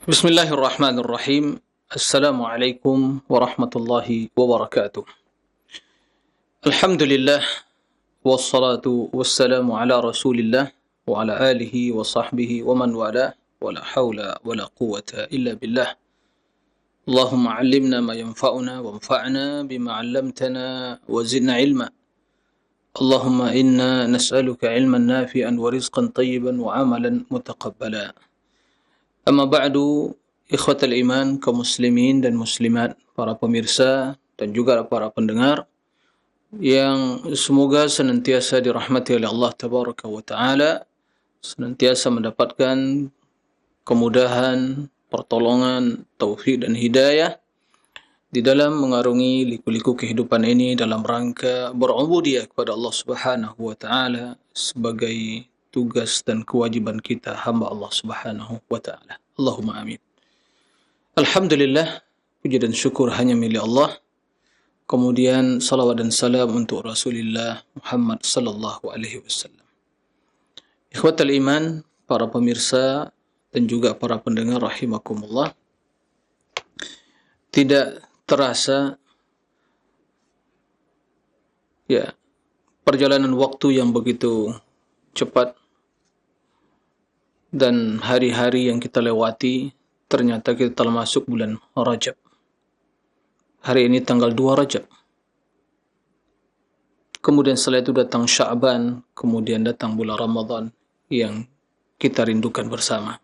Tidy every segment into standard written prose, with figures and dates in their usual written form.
Bismillahirrahmanirrahim. Assalamualaikum warahmatullahi wabarakatuh. Alhamdulillah wassalatu wassalamu ala Rasulillah wa ala alihi wa sahbihi wa man wala wa la haula wa la quwwata illa billah. Allahumma 'allimna ma yanfa'una wanfa'na bima 'allamtana wa zidna 'ilma. Allahumma inna nas'aluka 'ilman nafi'an wa rizqan tayyiban wa 'amalan mutaqabbala. Amma ba'du, ikhwatal iman, kaum muslimin dan muslimat, para pemirsa dan juga para pendengar yang semoga senantiasa dirahmati oleh Allah Tabaraka wa Ta'ala, senantiasa mendapatkan kemudahan, pertolongan, taufik dan hidayah di dalam mengarungi liku-liku kehidupan ini dalam rangka berubudiyah kepada Allah Subhanahu wa Ta'ala sebagai tugas dan kewajiban kita hamba Allah Subhanahu wa Ta'ala. Allahumma amin. Alhamdulillah, puji dan syukur hanya milik Allah. Kemudian salawat dan salam untuk Rasulullah Muhammad sallallahu alaihi wasallam. Ikhwatal iman, para pemirsa dan juga para pendengar rahimakumullah. Tidak terasa perjalanan waktu yang begitu cepat dan hari-hari yang kita lewati, ternyata kita telah masuk bulan Rajab. Hari ini tanggal 2 Rajab. Kemudian setelah itu datang Sya'ban, kemudian datang bulan Ramadan yang kita rindukan bersama.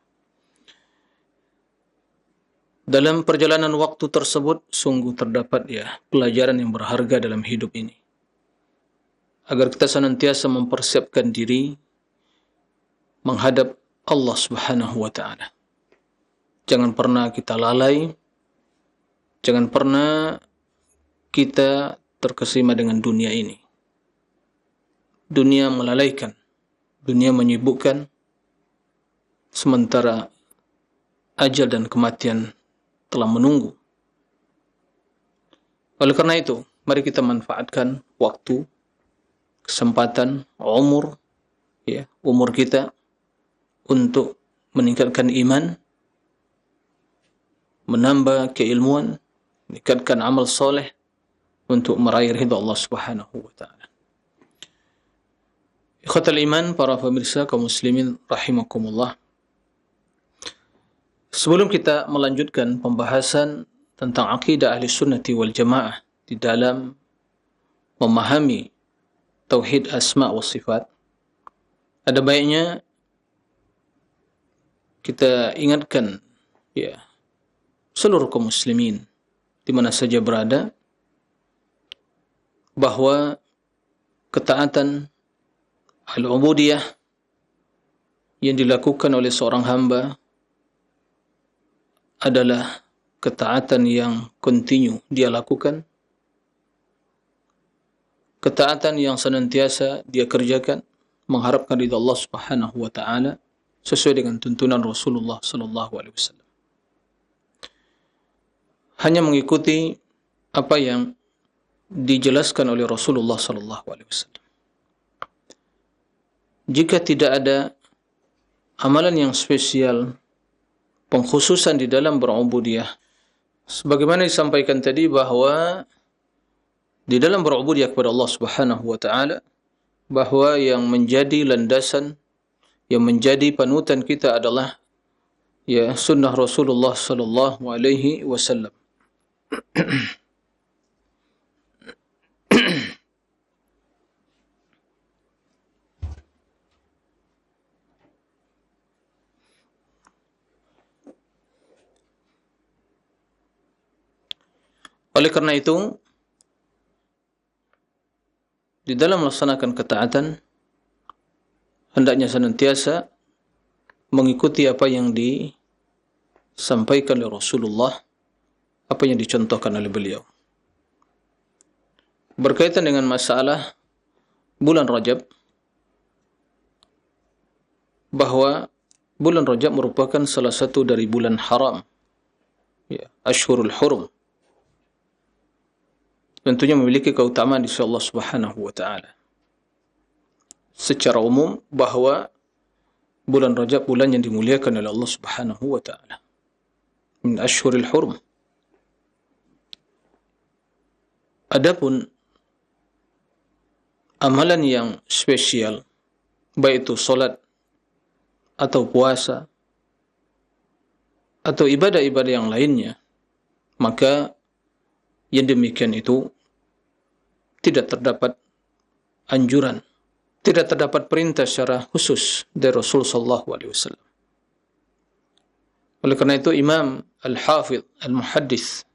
Dalam perjalanan waktu tersebut, sungguh terdapat pelajaran yang berharga dalam hidup ini. Agar kita senantiasa mempersiapkan diri menghadap Allah Subhanahu wa Ta'ala. Jangan pernah kita lalai, jangan pernah kita terkesima dengan dunia ini. Dunia melalaikan, dunia menyibukkan, sementara ajal dan kematian telah menunggu. Oleh karena itu, mari kita manfaatkan waktu, kesempatan, umur kita untuk meningkatkan iman, menambah keilmuan, meningkatkan amal soleh untuk meraih ridha Allah Subhanahu wa Ta'ala. Ikhwatal iman, para pemirsa kaum muslimin rahimakumullah. Sebelum kita melanjutkan pembahasan tentang akidah ahli sunnati wal jamaah di dalam memahami tauhid asma wa sifat, ada baiknya kita ingatkan seluruh kaum muslimin di mana saja berada bahwa ketaatan al-ubudiyah yang dilakukan oleh seorang hamba adalah ketaatan yang kontinu dia lakukan, ketaatan yang senantiasa dia kerjakan, mengharapkan ridha Allah Subhanahu wa Ta'ala sesuai dengan tuntunan Rasulullah sallallahu alaihi wasallam. Hanya mengikuti apa yang dijelaskan oleh Rasulullah sallallahu alaihi wasallam. Jika tidak ada amalan yang spesial, pengkhususan di dalam berubudiyah, sebagaimana disampaikan tadi bahwa di dalam berubudiyah kepada Allah Subhanahu wa Ta'ala, bahwa yang menjadi landasan, yang menjadi panutan kita adalah sunnah Rasulullah sallallahu alaihi wasallam. Oleh karena itu, di dalam melaksanakan ketaatan, hendaknya senantiasa mengikuti apa yang disampaikan oleh Rasulullah, apa yang dicontohkan oleh beliau. Berkaitan dengan masalah bulan Rajab, bahwa bulan Rajab merupakan salah satu dari bulan haram, Ashhurul Hurum. Tentunya memiliki keutamaan di sisi Allah Subhanahu wa Ta'ala. Secara umum bahwa bulan Rajab bulan yang dimuliakan oleh Allah Subhanahu wa Ta'ala. min ashhuril hurum. Adapun amalan yang spesial, baik itu solat atau puasa atau ibadah-ibadah yang lainnya, maka yang demikian itu tidak terdapat anjuran, tidak terdapat perintah secara khusus dari Rasul sallallahu alaihi wasallam. Oleh karena itu Imam Al-Hafidh Al-Muhaddits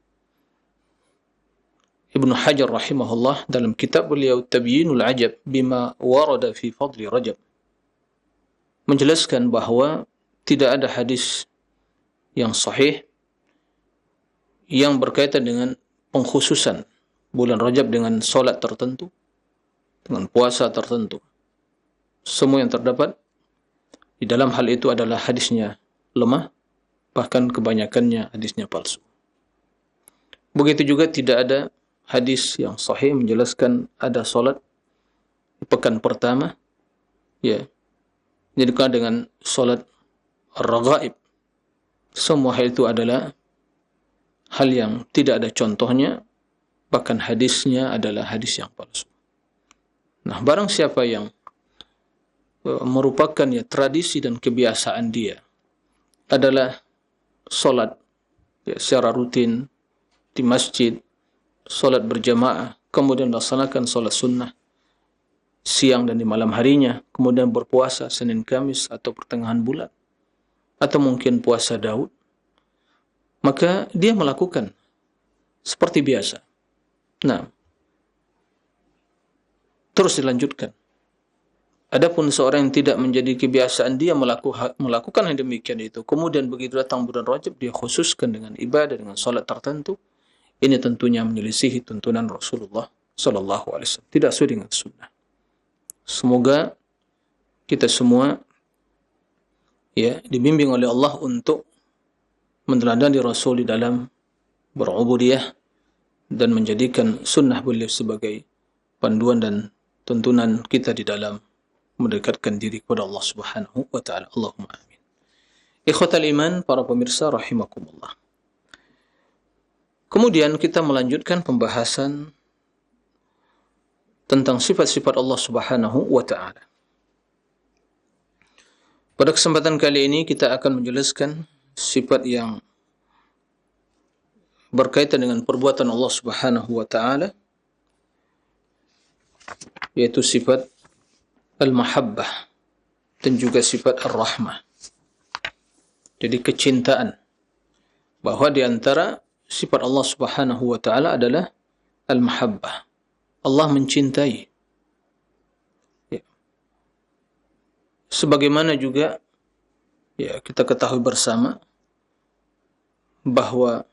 Ibnu Hajar rahimahullah dalam kitab beliau Tabyinul Ajab bima warada fi fadli Rajab menjelaskan bahwa tidak ada hadis yang sahih yang berkaitan dengan pengkhususan bulan Rajab dengan solat tertentu, dengan puasa tertentu. Semua yang terdapat di dalam hal itu adalah hadisnya lemah, bahkan kebanyakannya hadisnya palsu. Begitu juga tidak ada hadis yang sahih menjelaskan ada solat di pekan pertama, ya, dilakukan dengan solat raghaib. Semua hal itu adalah hal yang tidak ada contohnya, bahkan hadisnya adalah hadis yang palsu. Nah, barang siapa yang merupakan ya tradisi dan kebiasaan dia adalah solat ya, secara rutin di masjid, solat berjamaah, kemudian melaksanakan solat sunnah siang dan di malam harinya, kemudian berpuasa Senin Kamis atau pertengahan bulan, atau mungkin puasa Daud, maka dia melakukan seperti biasa. Nah, terus dilanjutkan. Adapun seorang yang tidak menjadi kebiasaan dia melakukan yang demikian itu, kemudian begitu datang bulan Rajab dia khususkan dengan ibadah, dengan salat tertentu, ini tentunya menyelisihi tuntunan Rasulullah sallallahu alaihi wasallam, tidak sesuai dengan sunnah. Semoga kita semua ya dibimbing oleh Allah untuk meneladani Rasul di dalam berubudiyah dan menjadikan sunnah beliau sebagai panduan dan tuntunan kita di dalam mendekatkan diri kepada Allah Subhanahu wa taala. Allahumma amin. Ikhwatal iman, para pemirsa rahimakumullah. Kemudian kita melanjutkan pembahasan tentang sifat-sifat Allah Subhanahu wa taala. Pada kesempatan kali ini kita akan menjelaskan sifat yang berkaitan dengan perbuatan Allah Subhanahu wa taala, yaitu sifat al-mahabbah dan juga sifat ar-rahmah. Jadi kecintaan, bahwa di antara sifat Allah Subhanahu wa taala adalah al-mahabbah. Allah mencintai. Ya. Sebagaimana juga ya kita ketahui bersama bahwa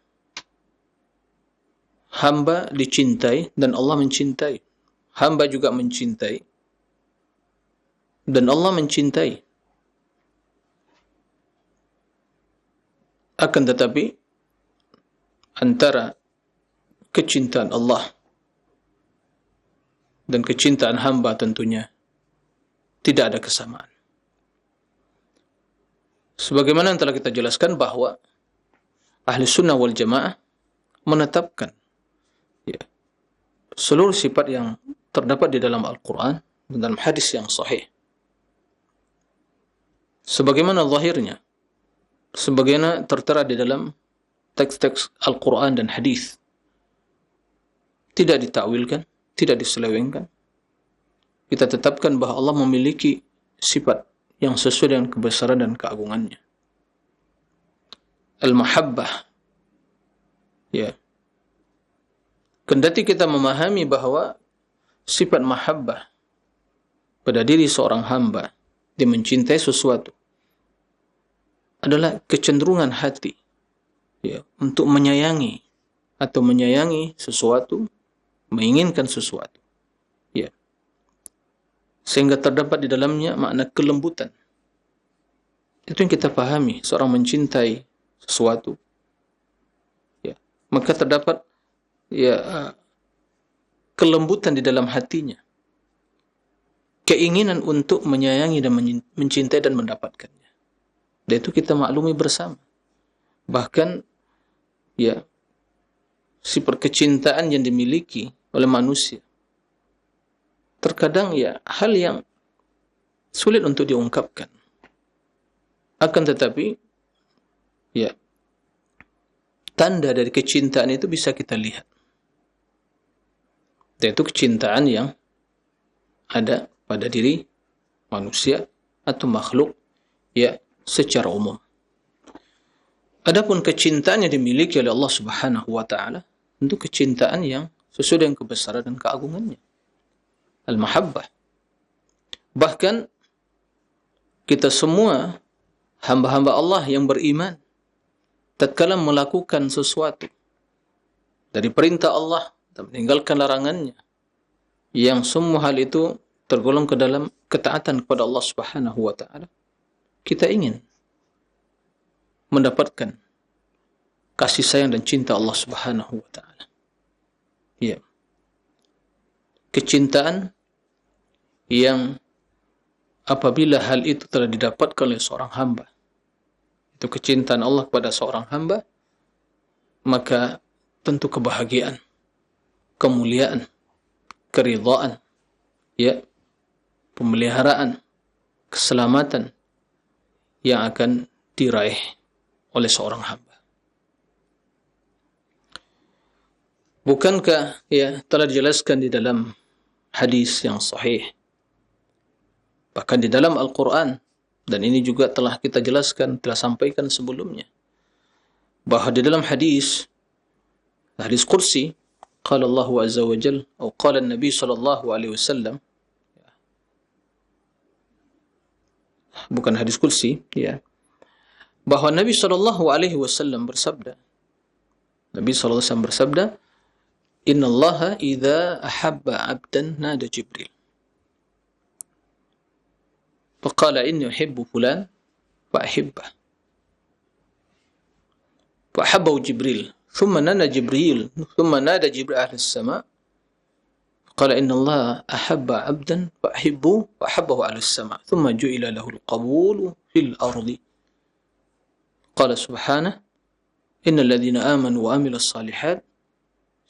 hamba dicintai dan Allah mencintai. Hamba juga mencintai dan Allah mencintai. Akan tetapi antara kecintaan Allah dan kecintaan hamba tentunya tidak ada kesamaan. Sebagaimana yang telah kita jelaskan bahwa ahli sunnah wal jamaah menetapkan ya, seluruh sifat yang terdapat di dalam Al-Quran dan dalam hadis yang sahih sebagaimana zahirnya, sebagaimana tertera di dalam teks-teks Al-Quran dan hadis, tidak ditakwilkan, tidak diselewengkan. Kita tetapkan bahwa Allah memiliki sifat yang sesuai dengan kebesaran dan keagungannya. Al-mahabbah, ya. Kendati kita memahami bahwa sifat mahabbah pada diri seorang hamba, dia mencintai sesuatu, adalah kecenderungan hati ya, untuk menyayangi atau menyayangi sesuatu, menginginkan sesuatu. Ya. Sehingga terdapat di dalamnya makna kelembutan. Itu yang kita pahami, seorang mencintai sesuatu. Ya. Maka terdapat ya kelembutan di dalam hatinya. Keinginan untuk menyayangi dan mencintai dan mendapatkannya. Dan itu kita maklumi bersama. Bahkan ya, sifat kecintaan yang dimiliki oleh manusia. Terkadang ya hal yang sulit untuk diungkapkan. Akan tetapi ya, tanda dari kecintaan itu bisa kita lihat. Yaitu kecintaan yang ada pada diri manusia atau makhluk ya secara umum. Adapun kecintaan yang dimiliki oleh Allah Subhanahu wa taala, tentu kecintaan yang sesuai dengan kebesaran dan keagungannya. Al-mahabbah. Bahkan kita semua hamba-hamba Allah yang beriman, tatkala melakukan sesuatu dari perintah Allah dan meninggalkan larangannya, yang semua hal itu tergolong ke dalam ketaatan kepada Allah Subhanahu wa taala, kita ingin mendapatkan kasih sayang dan cinta Allah Subhanahu wa taala. Ya. Kecintaan yang apabila hal itu telah didapatkan oleh seorang hamba, itu kecintaan Allah kepada seorang hamba, maka tentu kebahagiaan, kemuliaan, keridhaan, ya, pemeliharaan, keselamatan yang akan diraih oleh seorang hamba. Bukankah ya telah dijelaskan di dalam hadis yang sahih, bahkan di dalam Al-Quran, dan ini juga telah kita jelaskan, telah sampaikan sebelumnya, bahwa di dalam hadis kursi, qala Allah azza wa jalla, atau qala Nabi sallallahu alaihi wasallam, bukan hadis kursi, ya, bahwa Nabi sallallahu alaihi wasallam bersabda, Nabi sallallahu alaihi wasallam bersabda, Inna Allaha idza ahabba 'abdan nada Jibril. Faqala inni uhibbu fulan fa ahibbah. Fa ahabbahu Jibril. Thumma nada Jibril, thumma nada Jibril ahli as-sama'. Qala inna Allah ahabba 'abdan fa ahibbu fa ahabbahu ahli as-sama'. Thumma ju'ila lahu al-qabulu fil ardi. Qala subhanahu innal ladzina amanu wa 'amilus shalihat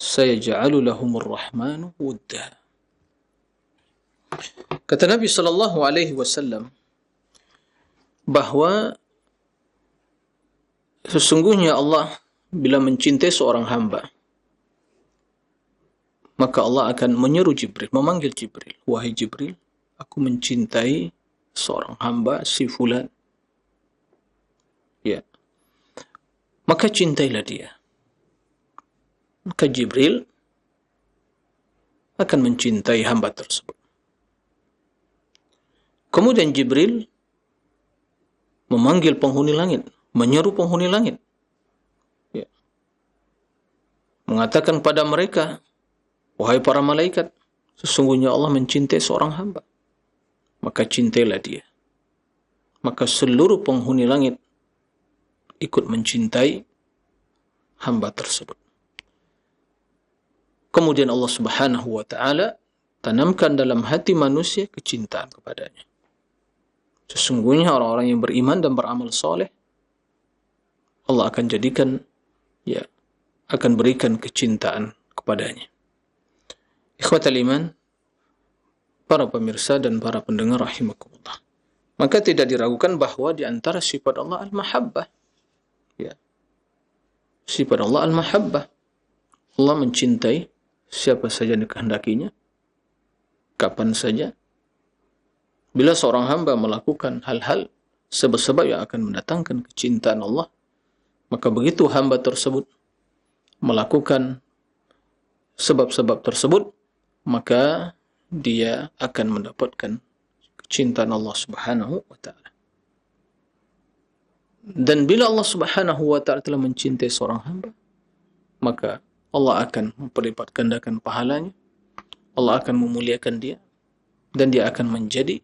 sayaj'alu lahumur rahmanu wudda. Kata Nabi sallallahu alaihi wasallam bahwa sesungguhnya Allah bila mencintai seorang hamba, maka Allah akan menyeru Jibril, memanggil Jibril, wahai Jibril, aku mencintai seorang hamba si fulan. Ya. Maka cintailah dia. Maka Jibril akan mencintai hamba tersebut. Kemudian Jibril memanggil penghuni langit, menyeru penghuni langit, ya, mengatakan pada mereka, wahai para malaikat, sesungguhnya Allah mencintai seorang hamba, maka cintailah dia. Maka seluruh penghuni langit ikut mencintai hamba tersebut. Kemudian Allah Subhanahu wa taala tanamkan dalam hati manusia kecintaan kepadanya. Sesungguhnya orang-orang yang beriman dan beramal soleh, Allah akan jadikan, ya, akan berikan kecintaan kepadanya. Ikhwatal iman, para pemirsa dan para pendengar rahimakumullah. Maka tidak diragukan bahwa di antara sifat Allah al-mahabbah, ya, sifat Allah al-mahabbah, Allah mencintai siapa saja yang dikehendakinya, kapan saja. Bila seorang hamba melakukan hal-hal sebab-sebab yang akan mendatangkan kecintaan Allah, maka begitu hamba tersebut melakukan sebab-sebab tersebut, maka dia akan mendapatkan kecintaan Allah Subhanahu wa taala. Dan bila Allah Subhanahu wa taala telah mencintai seorang hamba, maka Allah akan memperlipat gandakan pahalanya, Allah akan memuliakan dia, dan dia akan menjadi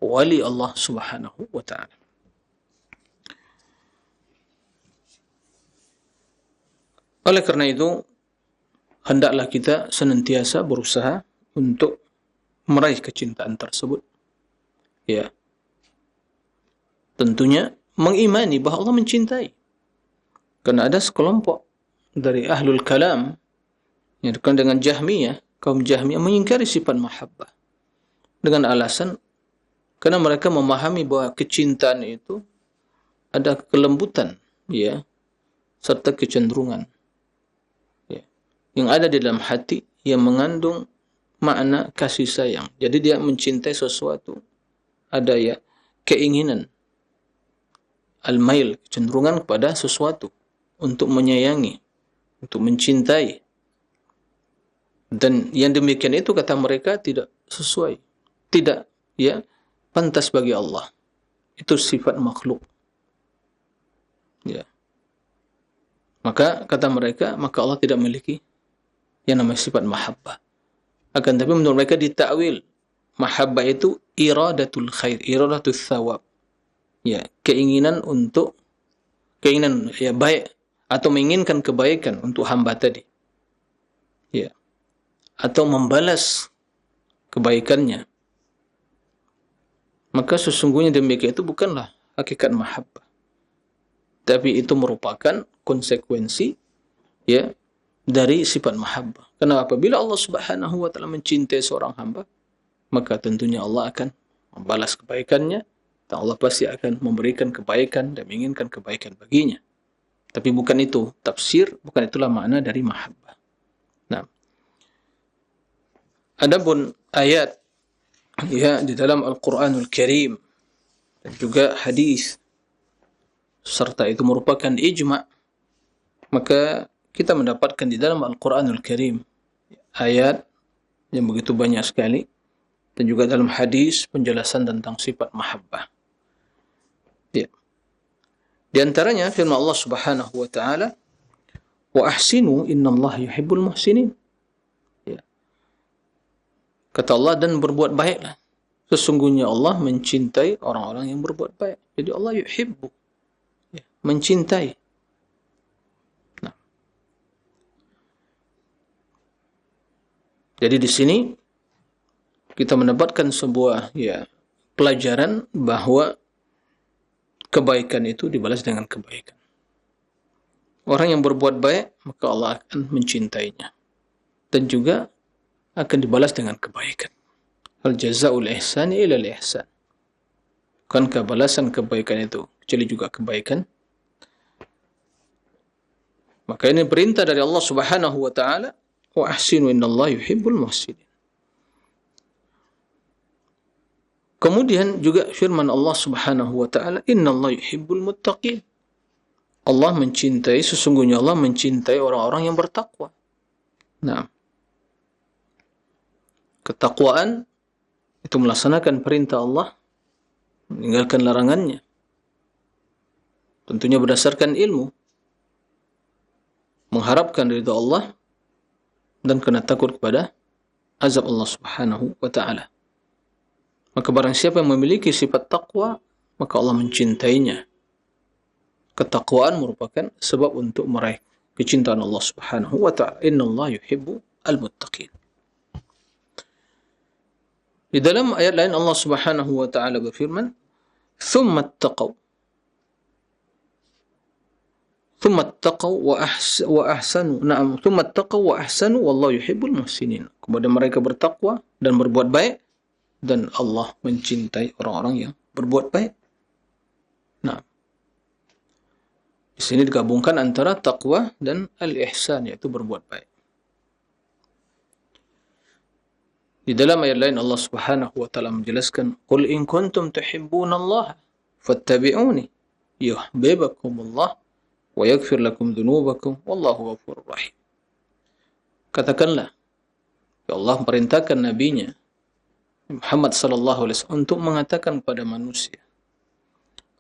wali Allah Subhanahu wa ta'ala. Oleh karena itu, hendaklah kita senantiasa berusaha untuk meraih kecintaan tersebut. Ya. Tentunya mengimani bahwa Allah mencintai. Karena ada sekelompok dari ahlul kalam yang dikenal dengan Jahmiyah, kaum Jahmiyah mengingkari sifat mahabbah dengan alasan karena mereka memahami bahwa kecintaan itu ada kelembutan, ya, serta kecenderungan, ya, yang ada di dalam hati yang mengandung makna kasih sayang. Jadi dia mencintai sesuatu, ada ya keinginan, al-mail, kecenderungan kepada sesuatu untuk menyayangi, untuk mencintai. Dan yang demikian itu kata mereka tidak sesuai, tidak ya pantas bagi Allah. Itu sifat makhluk. Ya. Maka kata mereka, maka Allah tidak memiliki yang namanya sifat mahabbah. Akan tapi menurut mereka ditakwil, mahabbah itu iradatul khair, iradatul thawab. Ya, keinginan ya baik atau menginginkan kebaikan untuk hamba tadi. Ya. Atau membalas kebaikannya. Maka sesungguhnya demikian itu bukanlah hakikat mahabbah. Tapi itu merupakan konsekuensi ya dari sifat mahabbah. Karena apabila Allah Subhanahu wa taala mencintai seorang hamba, maka tentunya Allah akan membalas kebaikannya dan Allah pasti akan memberikan kebaikan dan menginginkan kebaikan baginya. Tapi bukan itu tafsir, bukan itulah makna dari mahabbah. Nah, adapun ayat ya di dalam Al-Qur'anul Karim dan juga hadis serta itu merupakan ijma', maka kita mendapatkan di dalam Al-Qur'anul Karim ayat yang begitu banyak sekali dan juga dalam hadis penjelasan tentang sifat mahabbah. Ya. Di antaranya firman Allah Subhanahu wa taala, "Wa ahsinu innallaha yuhibbul muhsinin." Ya. Kata Allah, dan berbuat baiklah. Sesungguhnya Allah mencintai orang-orang yang berbuat baik. Jadi Allah yuhibbu, ya, mencintai. Nah. Jadi di sini kita mendapatkan sebuah ya pelajaran bahwa kebaikan itu dibalas dengan kebaikan. Orang yang berbuat baik, maka Allah akan mencintainya. Dan juga akan dibalas dengan kebaikan. Al-jaza'ul ihsani ilal ihsan. Bukankah balasan kebaikan itu kecuali juga kebaikan? Maka ini perintah dari Allah Subhanahu wa taala, wa ahsinu innallaha yuhibbul muhsinin. Kemudian juga firman Allah Subhanahu wa taala, innallaha yuhibbul muttaqin. Allah mencintai, sesungguhnya Allah mencintai orang-orang yang bertakwa. Nah, ketakwaan itu melaksanakan perintah Allah, meninggalkan larangannya. Tentunya berdasarkan ilmu, mengharapkan ridha Allah dan kena takut kepada azab Allah Subhanahu wa taala. Maka barang siapa yang memiliki sifat takwa, maka Allah mencintainya. Ketakwaan merupakan sebab untuk meraih kecintaan Allah Subhanahu wa taala. Innallaha yuhibbu al-muttaqin. Di dalam ayat lain Allah Subhanahu wa taala berfirman, "Tsumma attaqaw." Tsumma attaqaw wa ahsanu. Na'am, tsumma attaqaw wa ahsanu wallahu yuhibbul muhsinin. Kemudian mereka bertakwa dan berbuat baik dan Allah mencintai orang-orang yang berbuat baik. Nah, di sini digabungkan antara takwa dan al-ihsan, yaitu berbuat baik. Di dalam ayat lain Allah Subhanahu wa taala menjelaskan, "Qul in kuntum tuhibbunallaha fattabi'uni yuhibbukumullah wa yaghfir lakum dzunubakum wallahu ghafurur rahim." Katakanlah, ya Allah perintahkan nabinya Muhammad sallallahu alaihi wasallam untuk mengatakan kepada manusia.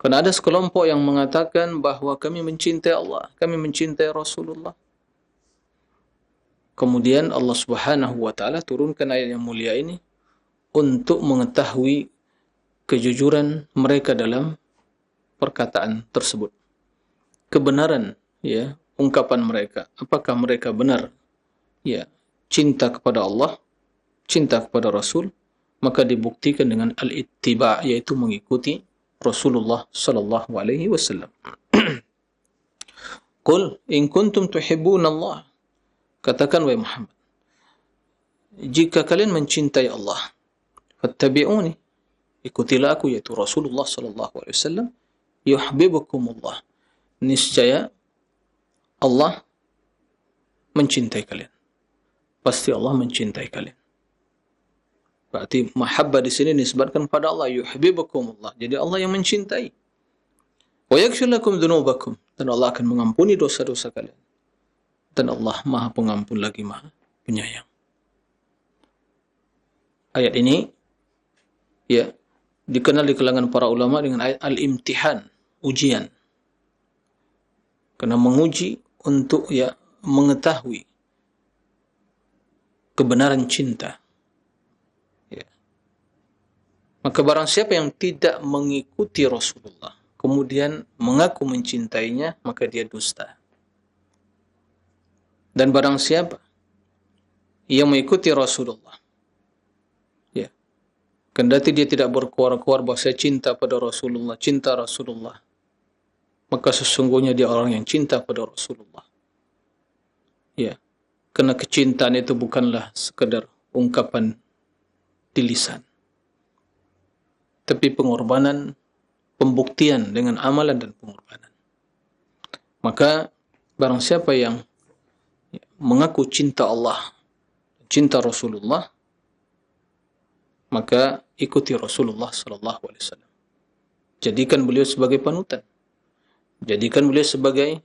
Karena ada sekelompok yang mengatakan bahwa kami mencintai Allah, kami mencintai Rasulullah. Kemudian Allah Subhanahu wa taala turunkan ayat yang mulia ini untuk mengetahui kejujuran mereka dalam perkataan tersebut. Kebenaran ya ungkapan mereka, apakah mereka benar ya cinta kepada Allah, cinta kepada Rasul, maka dibuktikan dengan al-ittiba', yaitu mengikuti Rasulullah sallallahu alaihi wasallam. Qul in kuntum tuhibbuna Allah. Katakan wahai Muhammad, jika kalian mencintai Allah, fattabi'uni, ikutilah aku, yaitu Rasulullah sallallahu alaihi wasallam, yuhibbukumullah. Niscaya Allah mencintai kalian. Pasti Allah mencintai kalian. Berarti mahabbah di sini disebutkan pada Allah, yuhibbukumullah. Jadi Allah yang mencintai. Wa yaghfir lakum dzunubakum, dan Allah akan mengampuni dosa-dosa kalian. Dan Allah Maha Pengampun lagi Maha Penyayang. Ayat ini ya dikenal di kalangan para ulama dengan ayat al-imtihan, ujian. Karena menguji untuk ya mengetahui kebenaran cinta. Ya. Maka barang siapa yang tidak mengikuti Rasulullah, kemudian mengaku mencintainya, maka dia dusta. Dan barang siapa yang mengikuti Rasulullah, ya, kendati dia tidak berkuar-kuar bahwa saya cinta pada Rasulullah, cinta Rasulullah, maka sesungguhnya dia orang yang cinta pada Rasulullah. Ya, karena kecintaan itu bukanlah sekadar ungkapan di lisan, tapi pengorbanan, pembuktian dengan amalan dan pengorbanan. Maka barang siapa yang mengaku cinta Allah, cinta Rasulullah, maka ikuti Rasulullah sallallahu alaihi wasallam. Jadikan beliau sebagai panutan. Jadikan beliau sebagai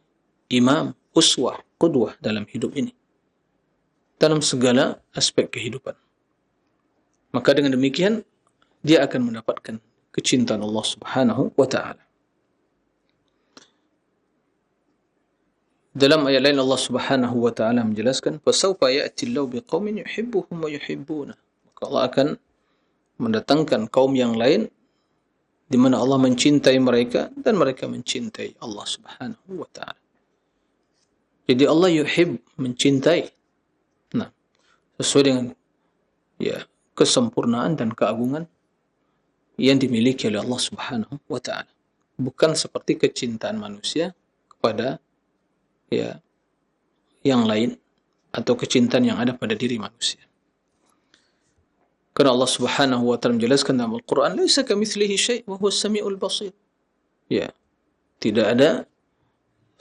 imam, uswah, qudwah dalam hidup ini. Dalam segala aspek kehidupan. Maka dengan demikian dia akan mendapatkan kecintaan Allah Subhanahu wa taala. Dalam ayat lain Allah Subhanahu wa taala menjelaskan, "Fasawfa ya'ti Allahu biqaumin yuhibbuhum wa yuhibbuna." Maka Allah akan mendatangkan kaum yang lain di mana Allah mencintai mereka dan mereka mencintai Allah Subhanahu wa taala. Jadi Allah yuhib, mencintai. Nah, sesuai dengan ya kesempurnaan dan keagungan yang dimiliki oleh Allah Subhanahu wa taala. Bukan seperti kecintaan manusia kepada ya yang lain atau kecintaan yang ada pada diri manusia. Karena Allah Subhanahu wa taala menjelaskan dalam Al-Qur'an, "Laisa kamitslihi syai' wa huwas samiul basir." Ya, tidak ada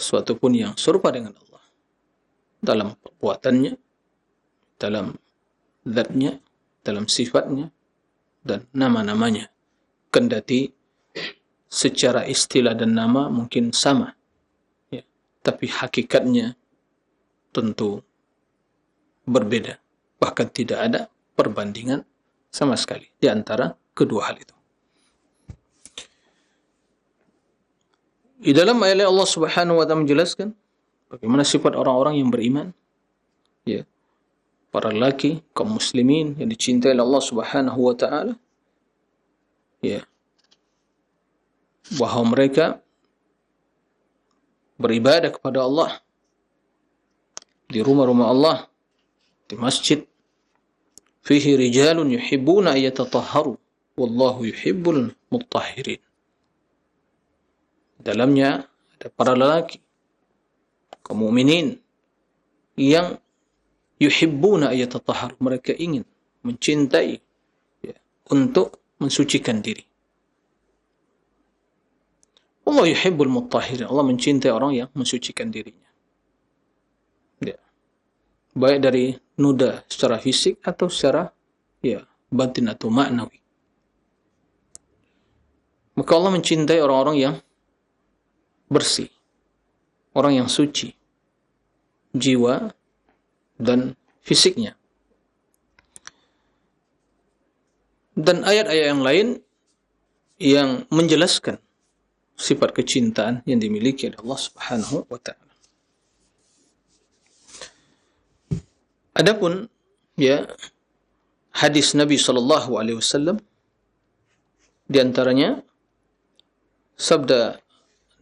sesuatu pun yang serupa dengan Allah dalam perbuatannya, dalam zatnya, dalam sifatnya dan nama-namanya. Kendati secara istilah dan nama mungkin sama, ya, tapi hakikatnya tentu berbeda. Bahkan tidak ada perbandingan sama sekali di antara kedua hal itu. Di dalam ayat Allah Subhanahu wa taala menjelaskan bagaimana sifat orang-orang yang beriman, ya, para lelaki kaum muslimin yang dicintai oleh Allah Subhanahu wa taala, ya, bahwa mereka beribadah kepada Allah di rumah-rumah Allah, di masjid. Fihi rijalun yuhibbuna ayatatahharu wallahu yuhibbul mutahhirin. Dalamnya ada para lelaki kaum mukminin yang yuhibbuna ayatatahharu, mereka ingin mencintai, ya, untuk mensucikan diri. Allah yuhibbul mutahhirin, Allah mencintai orang yang mensucikan dirinya, ya, baik dari noda secara fisik atau secara ya batin atau maknawi. Maka Allah mencintai orang-orang yang bersih, orang yang suci jiwa dan fisiknya. Dan ayat-ayat yang lain yang menjelaskan sifat kecintaan yang dimiliki oleh Allah Subhanahu wa taala. Adapun ya hadis Nabi sallallahu alaihi wasallam, di antaranya sabda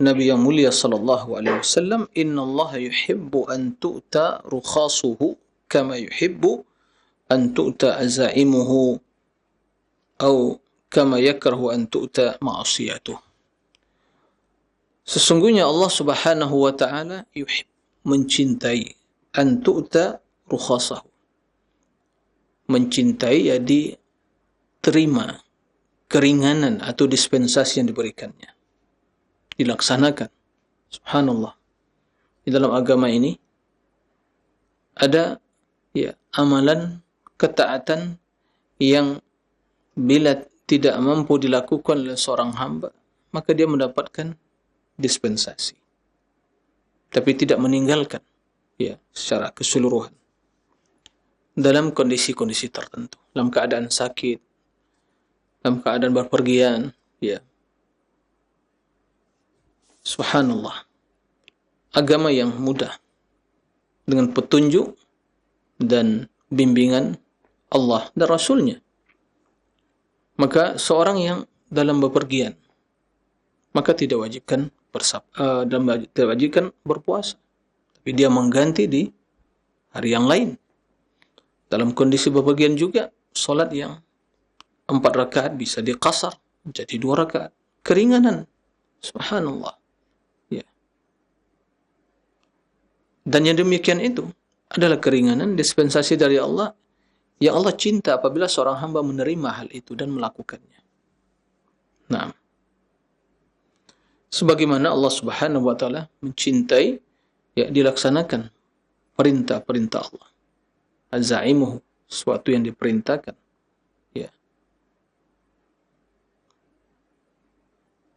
Nabi yang mulia sallallahu alaihi wasallam, "Innallaha yuhibbu an tu'ta rukhasuhu kama yuhibbu an tu'ta azaimuhu atau kama yakrahu an tu'ta ma'asiyatuh." Sesungguhnya Allah Subhanahu wa taala mencintai an tu'ta rukhasahu. Mencintai ya diterima keringanan atau dispensasi yang diberikannya. Dilaksanakan. Subhanallah. Di dalam agama ini ada ya amalan ketaatan yang bila tidak mampu dilakukan oleh seorang hamba, maka dia mendapatkan dispensasi. Tapi tidak meninggalkan ya secara keseluruhan. Dalam kondisi-kondisi tertentu, dalam keadaan sakit, dalam keadaan berpergian, ya. Subhanallah. Agama yang mudah dengan petunjuk dan bimbingan Allah dan Rasulnya. Maka seorang yang dalam bepergian, maka tidak wajibkan tidak wajibkan berpuasa, tapi dia mengganti di hari yang lain. Dalam kondisi bepergian juga, solat yang 4 rakaat bisa diqasar jadi 2 rakaat. Keringanan. Subhanallah. Ya. Dan yang demikian itu adalah keringanan, dispensasi dari Allah yang Allah cinta apabila seorang hamba menerima hal itu dan melakukannya. Nah, sebagaimana Allah Subhanahu wa taala mencintai ya dilaksanakan perintah-perintah Allah. Az-za'imuhu, sesuatu yang diperintahkan. Ya.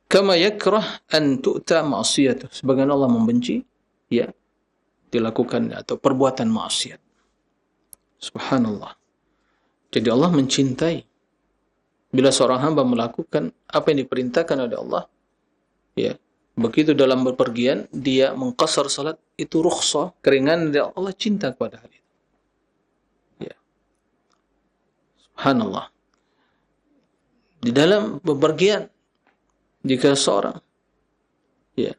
Kama yakrah an tu'ta ma'siyatuh, sebagaimana Allah membenci ya dilakukan atau perbuatan maksiat. Subhanallah. Jadi Allah mencintai bila seorang hamba melakukan apa yang diperintahkan oleh Allah, ya, begitu dalam bepergian dia mengqasar salat, itu rukhsah, keringanan dari Allah, cinta kepada hal itu. Ya. Subhanallah. Di dalam bepergian, jika seorang ya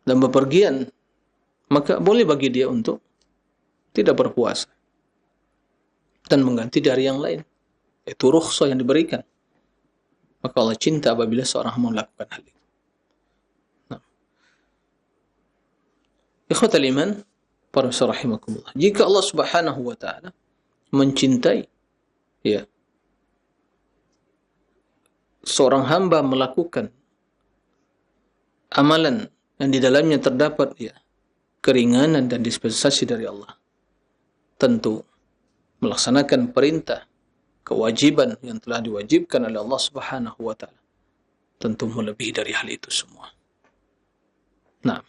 dalam bepergian, maka boleh bagi dia untuk tidak berpuasa dan mengganti dari yang lain. Itu rukhsah yang diberikan. Maka Allah cinta apabila seorang melakukan hal itu. Nah. Ikhwatal iman, para rahimakumullah. Jika Allah Subhanahu wa taala mencintai ya seorang hamba melakukan amalan yang di dalamnya terdapat ya keringanan dan dispensasi dari Allah, tentu melaksanakan perintah, kewajiban yang telah diwajibkan oleh Allah Subhanahu wa taala, tentu melebihi dari hal itu semua. Nah,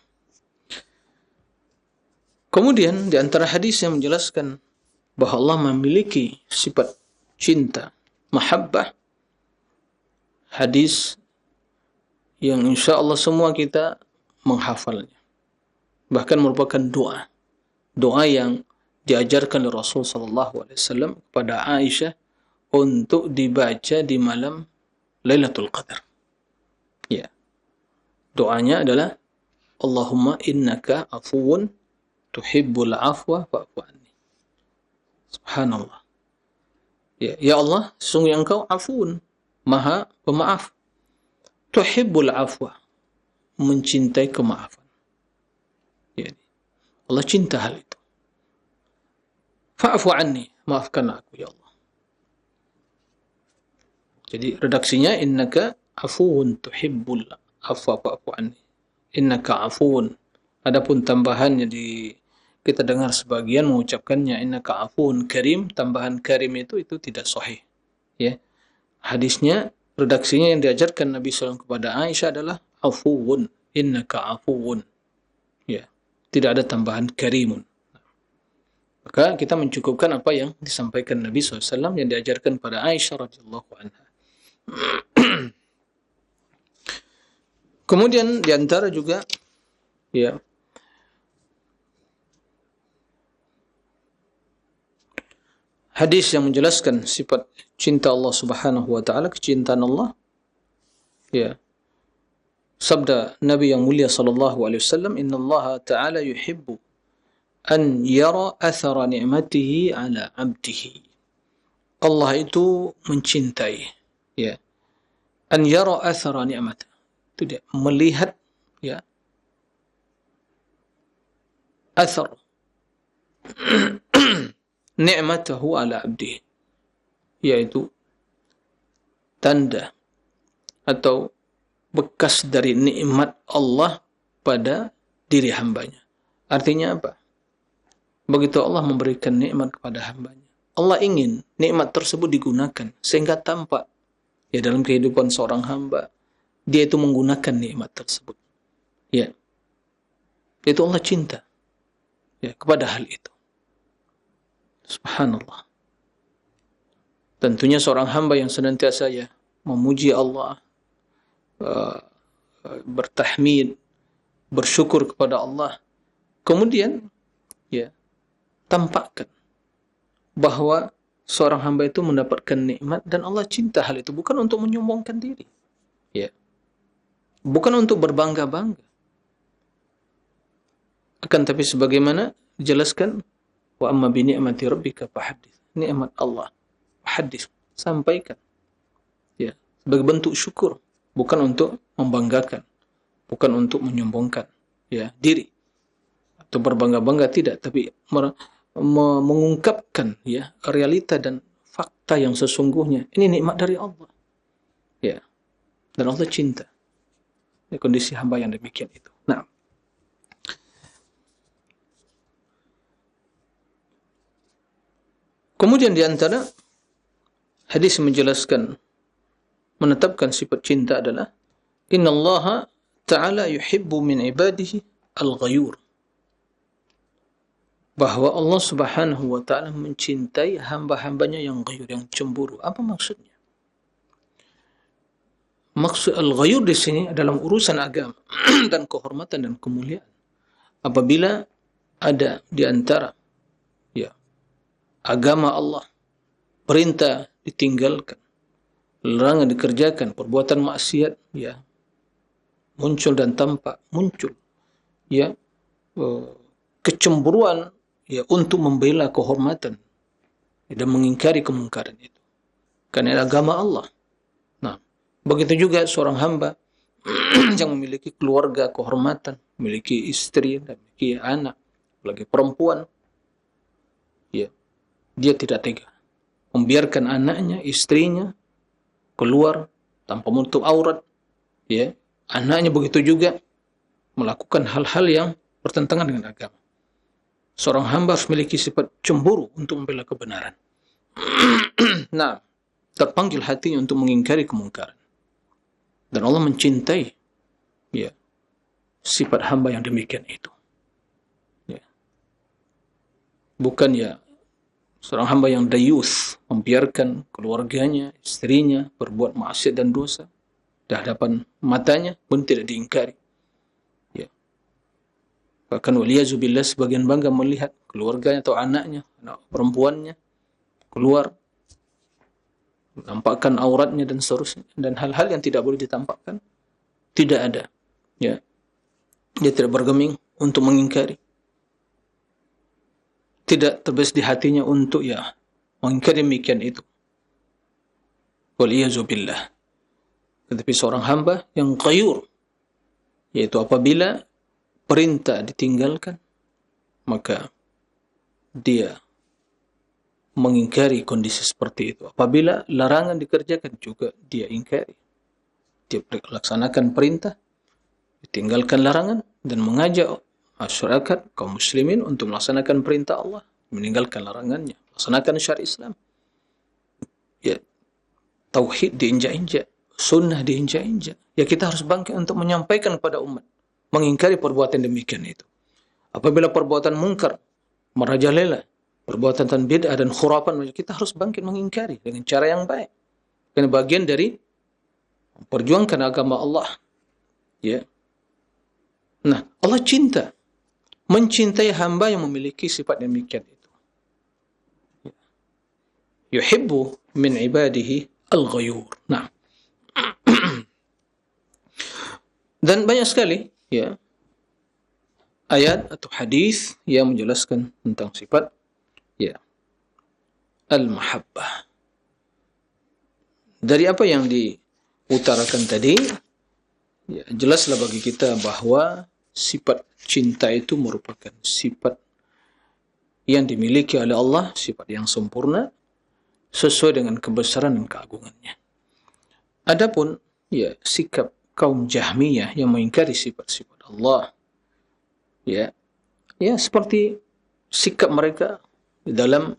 kemudian di antara hadis yang menjelaskan bahawa Allah memiliki sifat cinta, mahabbah, hadis yang insya-Allah semua kita menghafalnya. Bahkan merupakan doa yang diajarkan oleh Rasul sallallahu alaihi wasallam kepada Aisyah untuk dibaca di malam Lailatul Qadar. Ya. Doanya adalah Allahumma innaka afuwun tuhibbul afwa fa'fu anni. Subhanallah. Ya Allah, sungguh Engkau afuun, Maha Pemaaf. Tuhibbul afwa, mencintai kemaafan. Ya. Allah cinta hal itu. Fa'fu anni, maafkan aku ya Allah. Jadi redaksinya innaka afuwun tuhibbul afwa fa'fu anni. Innaka afuwun. Adapun tambahannya kita dengar sebagian mengucapkannya innaka afuwun karim, tambahan karim itu tidak sahih. Ya. Hadisnya, redaksinya yang diajarkan Nabi SAW kepada Aisyah adalah afuwun, innaka afuwun. Ya. Tidak ada tambahan karimun. Maka kita mencukupkan apa yang disampaikan Nabi SAW yang diajarkan pada Aisyah radhiyallahu anha. Kemudian diantara juga ya hadis yang menjelaskan sifat cinta Allah Subhanahu wa taala, kecintaan Allah, ya, sabda Nabi yang mulia sallallahu alaihi wasallam, innallaha ta'ala yuhibbu an yara athara ni'matihi ala 'abdihi. Allah itu mencintai ya an yara athara ni'mat, itu dia melihat ya athar ni'matahu ala abdihi, yaitu tanda atau bekas dari nikmat Allah pada diri hambanya. Artinya apa? Begitu Allah memberikan nikmat kepada hambanya, Allah ingin nikmat tersebut digunakan sehingga tampak ya dalam kehidupan seorang hamba dia itu menggunakan nikmat tersebut. Ya, itu Allah cinta ya kepada hal itu. Subhanallah. Tentunya seorang hamba yang senantiasa ya memuji Allah, bertahmid, bersyukur kepada Allah, kemudian ya tampakkan bahwa seorang hamba itu mendapatkan nikmat dan Allah cinta hal itu, bukan untuk menyombongkan diri, ya, bukan untuk berbangga-bangga, akan tapi sebagaimana dijelaskan, wa amma bi ni'mati rabbika fahaddits, nikmat Allah hadis, sampaikan ya sebagai bentuk syukur, bukan untuk membanggakan, bukan untuk menyombongkan ya diri atau berbangga-bangga, tidak, tapi mengungkapkan ya realita dan fakta yang sesungguhnya. Ini nikmat dari Allah ya, dan Allah cinta ya kondisi hamba yang demikian itu. Nah, kemudian di antara hadis menjelaskan, menetapkan sifat cinta adalah innallaha ta'ala yuhibbu min ibadihi al-ghayur, bahwa Allah Subhanahu wa ta'ala mencintai hamba-hambanya yang ghayur, yang cemburu. Apa maksudnya? Maksud al-ghayur di sini dalam urusan agama dan kehormatan dan kemuliaan. Apabila ada di antara ya agama Allah, perintah ditinggalkan, larangan dikerjakan, perbuatan maksiat ya muncul dan tampak muncul ya kecemburuan ya untuk membela kehormatan dan mengingkari kemungkaran itu karena agama Allah. Nah, begitu juga seorang hamba yang memiliki keluarga kehormatan, memiliki istri dan memiliki anak, lagi perempuan ya, dia tidak tega membiarkan anaknya, istrinya keluar tanpa menutup aurat ya, anaknya begitu juga melakukan hal-hal yang bertentangan dengan agama. Seorang hamba harus memiliki sifat cemburu untuk membela kebenaran. Nah, terpanggil hatinya untuk mengingkari kemungkaran, dan Allah mencintai ya sifat hamba yang demikian itu ya. Bukan ya seorang hamba yang dayuth, membiarkan keluarganya, istrinya berbuat maksiat dan dosa di hadapan matanya pun tidak diingkari. Ya. Bahkan waliyazubillah sebagian bangga melihat keluarganya atau anaknya, anak perempuannya keluar, menampakkan auratnya dan seterusnya, dan hal-hal yang tidak boleh ditampakkan tidak ada. Ya. Dia tidak bergeming untuk mengingkari. Tidak terbesit di hatinya untuk ya mengingkari demikian itu. Waliyazubillah. Tetapi seorang hamba yang ghayur, yaitu apabila perintah ditinggalkan, maka dia mengingkari kondisi seperti itu. Apabila larangan dikerjakan juga dia ingkari. Dia laksanakan perintah, ditinggalkan larangan, dan mengajak masyarakat, kaum muslimin untuk melaksanakan perintah Allah, meninggalkan larangannya, melaksanakan syariat Islam. Ya, tauhid diinjak-injak, sunnah diinjak-injak. Ya, kita harus bangkit untuk menyampaikan kepada umat, mengingkari perbuatan demikian itu. Apabila perbuatan mungkar merajalela, perbuatan bid'ah dan khurafat, kita harus bangkit mengingkari dengan cara yang baik. Karena bagian dari memperjuangkan agama Allah. Ya. Nah, Allah cinta, mencintai hamba yang memiliki sifat demikian itu. Yuhibbu min ibadihi al-ghayur. Nah, dan banyak sekali ya ayat atau hadis yang menjelaskan tentang sifat ya al-mahabbah. Dari apa yang diutarakan tadi, ya jelaslah bagi kita bahwa sifat cinta itu merupakan sifat yang dimiliki oleh Allah, sifat yang sempurna sesuai dengan kebesaran dan keagungannya. Adapun ya sikap kaum Jahmiyah yang mengingkari sifat-sifat Allah, ya seperti sikap mereka di dalam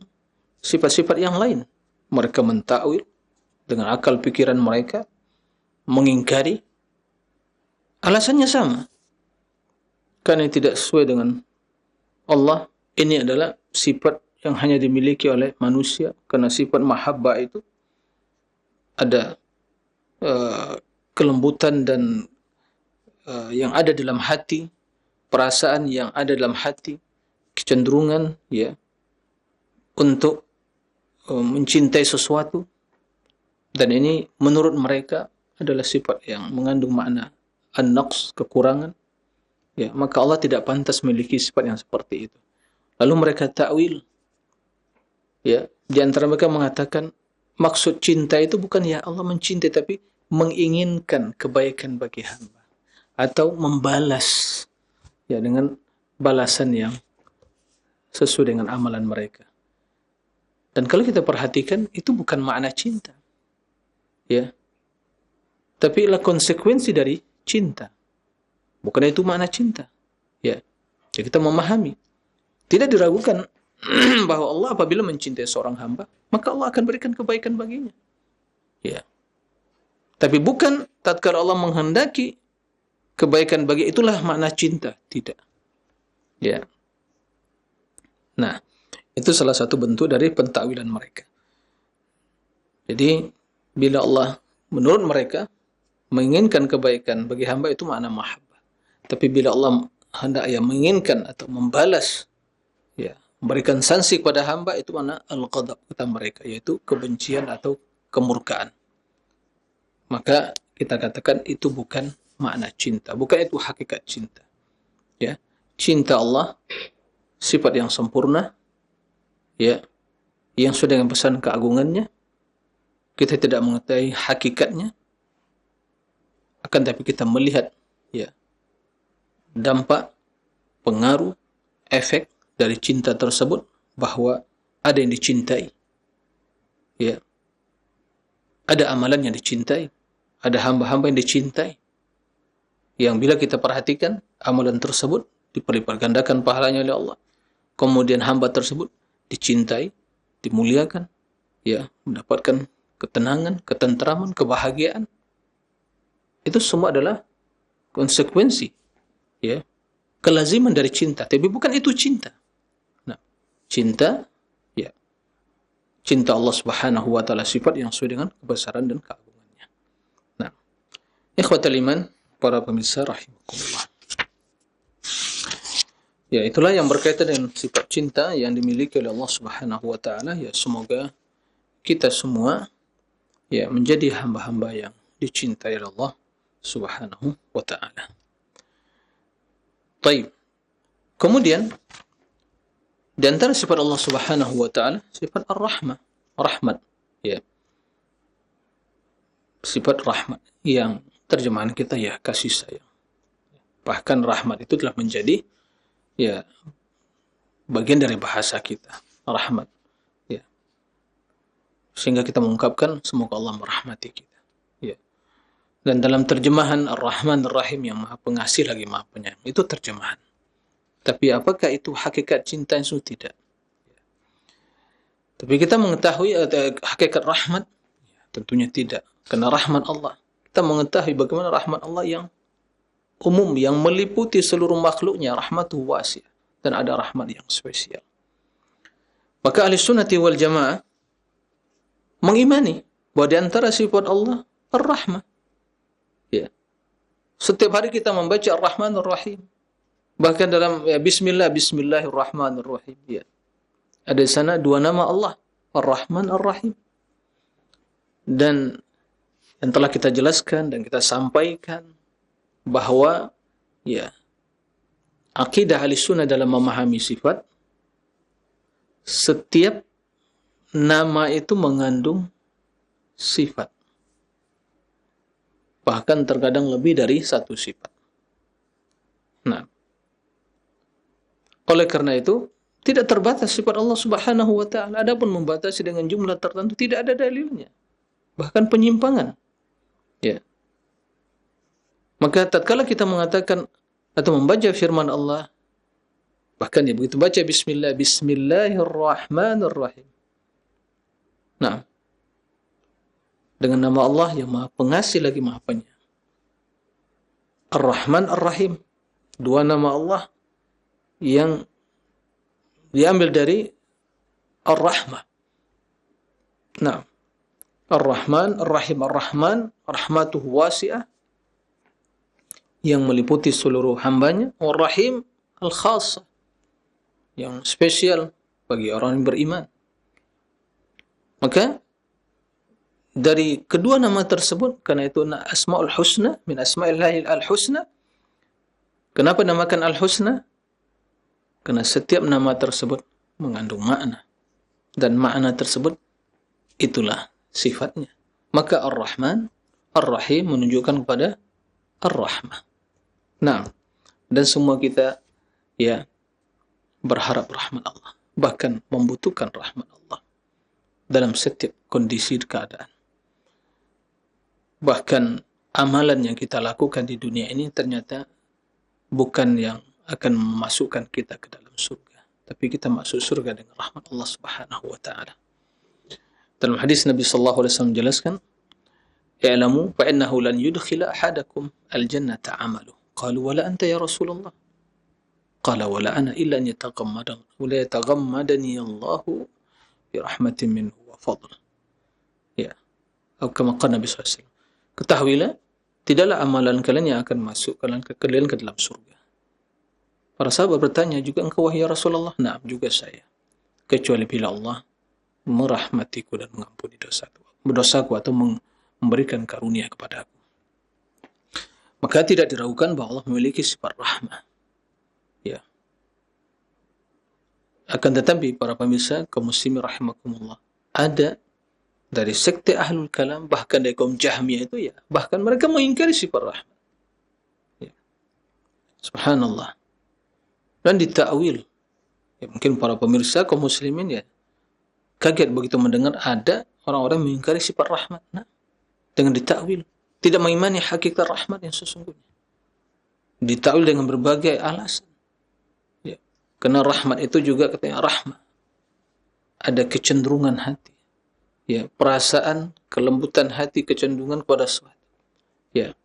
sifat-sifat yang lain. Mereka mentakwil dengan akal pikiran mereka, mengingkari. Alasannya sama, karena tidak sesuai dengan Allah. Ini adalah sifat yang hanya dimiliki oleh manusia, karena sifat mahabbah itu ada kelembutan dan yang ada dalam hati, perasaan yang ada dalam hati, kecenderungan ya untuk mencintai sesuatu, dan ini menurut mereka adalah sifat yang mengandung makna an-naqs, kekurangan. Ya, maka Allah tidak pantas memiliki sifat yang seperti itu. Lalu mereka takwil. Ya, di antara mereka mengatakan maksud cinta itu bukan ya Allah mencintai, tapi menginginkan kebaikan bagi hamba atau membalas ya dengan balasan yang sesuai dengan amalan mereka. Dan kalau kita perhatikan itu bukan makna cinta. Ya. Tapi adalah konsekuensi dari cinta. Bukan itu makna cinta. Ya. Jadi kita memahami. Tidak diragukan bahwa Allah apabila mencintai seorang hamba, maka Allah akan berikan kebaikan baginya. Ya. Tapi bukan tatkala Allah menghendaki kebaikan bagi, itulah makna cinta. Tidak. Ya. Nah, itu salah satu bentuk dari pentakwilan mereka. Jadi, bila Allah menurut mereka menginginkan kebaikan bagi hamba, itu makna mahabbah. Tapi bila Allah hendak yang menginginkan atau membalas, ya, memberikan sanksi kepada hamba, itu makna al-qadab kata mereka, yaitu kebencian atau kemurkaan. Maka kita katakan itu bukan makna cinta, bukan itu hakikat cinta. Ya, cinta Allah sifat yang sempurna, ya, yang sudah dengan pesan keagungannya. Kita tidak mengetahui hakikatnya, akan tapi kita melihat ya dampak, pengaruh, efek dari cinta tersebut, bahwa ada yang dicintai, ya, ada amalan yang dicintai, ada hamba-hamba yang dicintai, yang bila kita perhatikan amalan tersebut dilipat gandakan pahalanya oleh Allah. Kemudian hamba tersebut dicintai, dimuliakan, ya, mendapatkan ketenangan, ketenteraman, kebahagiaan. Itu semua adalah konsekuensi, ya, kelaziman dari cinta. Tapi bukan itu cinta. Nah, cinta, ya, cinta Allah Subhanahu wa taala sifat yang sesuai dengan kebesaran dan keagungannya. Nah, ikhwatal iman, para pemirsa rahimakumullah. Ya, itulah yang berkaitan dengan sifat cinta yang dimiliki oleh Allah Subhanahu wa taala. Ya, semoga kita semua ya menjadi hamba-hamba yang dicintai oleh Allah Subhanahu wa taala. Baik. Kemudian di antara sifat Allah Subhanahu wa taala sifat Ar-Rahmah, rahmat, ya. Sifat rahmat yang terjemahan kita ya kasih sayang. Bahkan rahmat itu telah menjadi ya bagian dari bahasa kita, rahmat. Ya. Sehingga kita mengungkapkan semoga Allah merahmati kita. Ya. Dan dalam terjemahan Ar-Rahman Ar-Rahim yang Maha Pengasih lagi Maha Penyayang, itu terjemahan. Tapi apakah itu hakikat cinta yang tidak? Ya. Tapi kita mengetahui hakikat rahmat, ya, tentunya tidak. Karena rahmat Allah, kita mengetahui bagaimana rahmat Allah yang umum, yang meliputi seluruh makhluknya, rahmatuhu wasi'ah, dan ada rahmat yang spesial. Maka ahli sunnati wal jamaah mengimani bahwa di antara sifat Allah Ar-Rahmah. Ya. Setiap hari kita membaca Ar-Rahman Ar-Rahim. Bahkan dalam ya, Bismillahirrahmanirrahim. Ya. Ada di sana dua nama Allah, Ar-Rahman Ar-Rahim. Dan yang telah kita jelaskan dan kita sampaikan bahwa ya akidah Ahlussunnah dalam memahami sifat, setiap nama itu mengandung sifat. Bahkan terkadang lebih dari satu sifat. Nah, oleh karena itu tidak terbatas sifat Allah Subhanahu wa taala. Adapun membatasi dengan jumlah tertentu tidak ada dalilnya. Bahkan penyimpangan. Ya. Maka tatkala kita mengatakan atau membaca firman Allah, bahkan ya begitu baca bismillah, bismillahirrahmanirrahim. Nah, dengan nama Allah yang Maha Pengasih lagi Maha Penyayang. Ar-Rahman Ar-Rahim. Dua nama Allah yang diambil dari Ar-Rahmah. Nah, Ar-Rahman Ar-Rahim. Ar-Rahman rahmatuhu wasi'ah yang meliputi seluruh hambanya. Ar-Rahim al-Khassa yang spesial bagi orang yang beriman. Maka dari kedua nama tersebut, karena itu Asma'ul Husna min Asma'illahi al-Husna. Kenapa namakan Al-Husna? Karena setiap nama tersebut mengandung makna, dan makna tersebut itulah sifatnya. Maka Ar-Rahman Ar-Rahim menunjukkan kepada Ar-Rahmah. Nah, dan semua kita ya berharap rahmat Allah, bahkan membutuhkan rahmat Allah dalam setiap kondisi keadaan. Bahkan amalan yang kita lakukan di dunia ini ternyata bukan yang akan memasukkan kita ke dalam surga, tapi kita masuk surga dengan rahmat Allah Subhanahu wa taala. Dalam hadis Nabi sallallahu alaihi wasallam menjelaskan, "I'lamu fa innahu lan yudkhila ahadakum al-jannata 'amaluhu." Qalu wa la anta ya Rasulullah? Qala wa la ana illa an yataghammadani Allahu bi rahmatin minhu wa fadl. Ya. Atau kama qala Nabi sallallahu alaihi wasallam. Ketahuilah, tidaklah amalan kalian yang akan masuk kalian ke dalam surga. Para sahabat bertanya, juga engkau wahai Rasulullah? Naam, juga saya. Kecuali bila Allah merahmatiku dan mengampuni dosaku atau memberikan karunia kepada aku. Maka tidak diragukan bahwa Allah memiliki sifat rahmah. Ya. Akan tetapi para pemirsa kaum muslimin rahimakumullah, ada dari sekte Ahlul Kalam, bahkan dari kaum Jahmiyah itu ya, bahkan mereka mengingkari sifat rahmat. Ya. Subhanallah. Dan ditakwil. Ya, mungkin para pemirsa kaum muslimin ya kaget begitu mendengar ada orang-orang mengingkari sifat rahmat. Nah, dengan ditakwil, tidak mengimani hakikat rahmat yang sesungguhnya. Ditakwil dengan berbagai alasan. Ya. Karena rahmat itu juga katanya rahmah. Ada kecenderungan hati. Ya, perasaan, kelembutan hati, kecenderungan kepada sesuatu. Ya.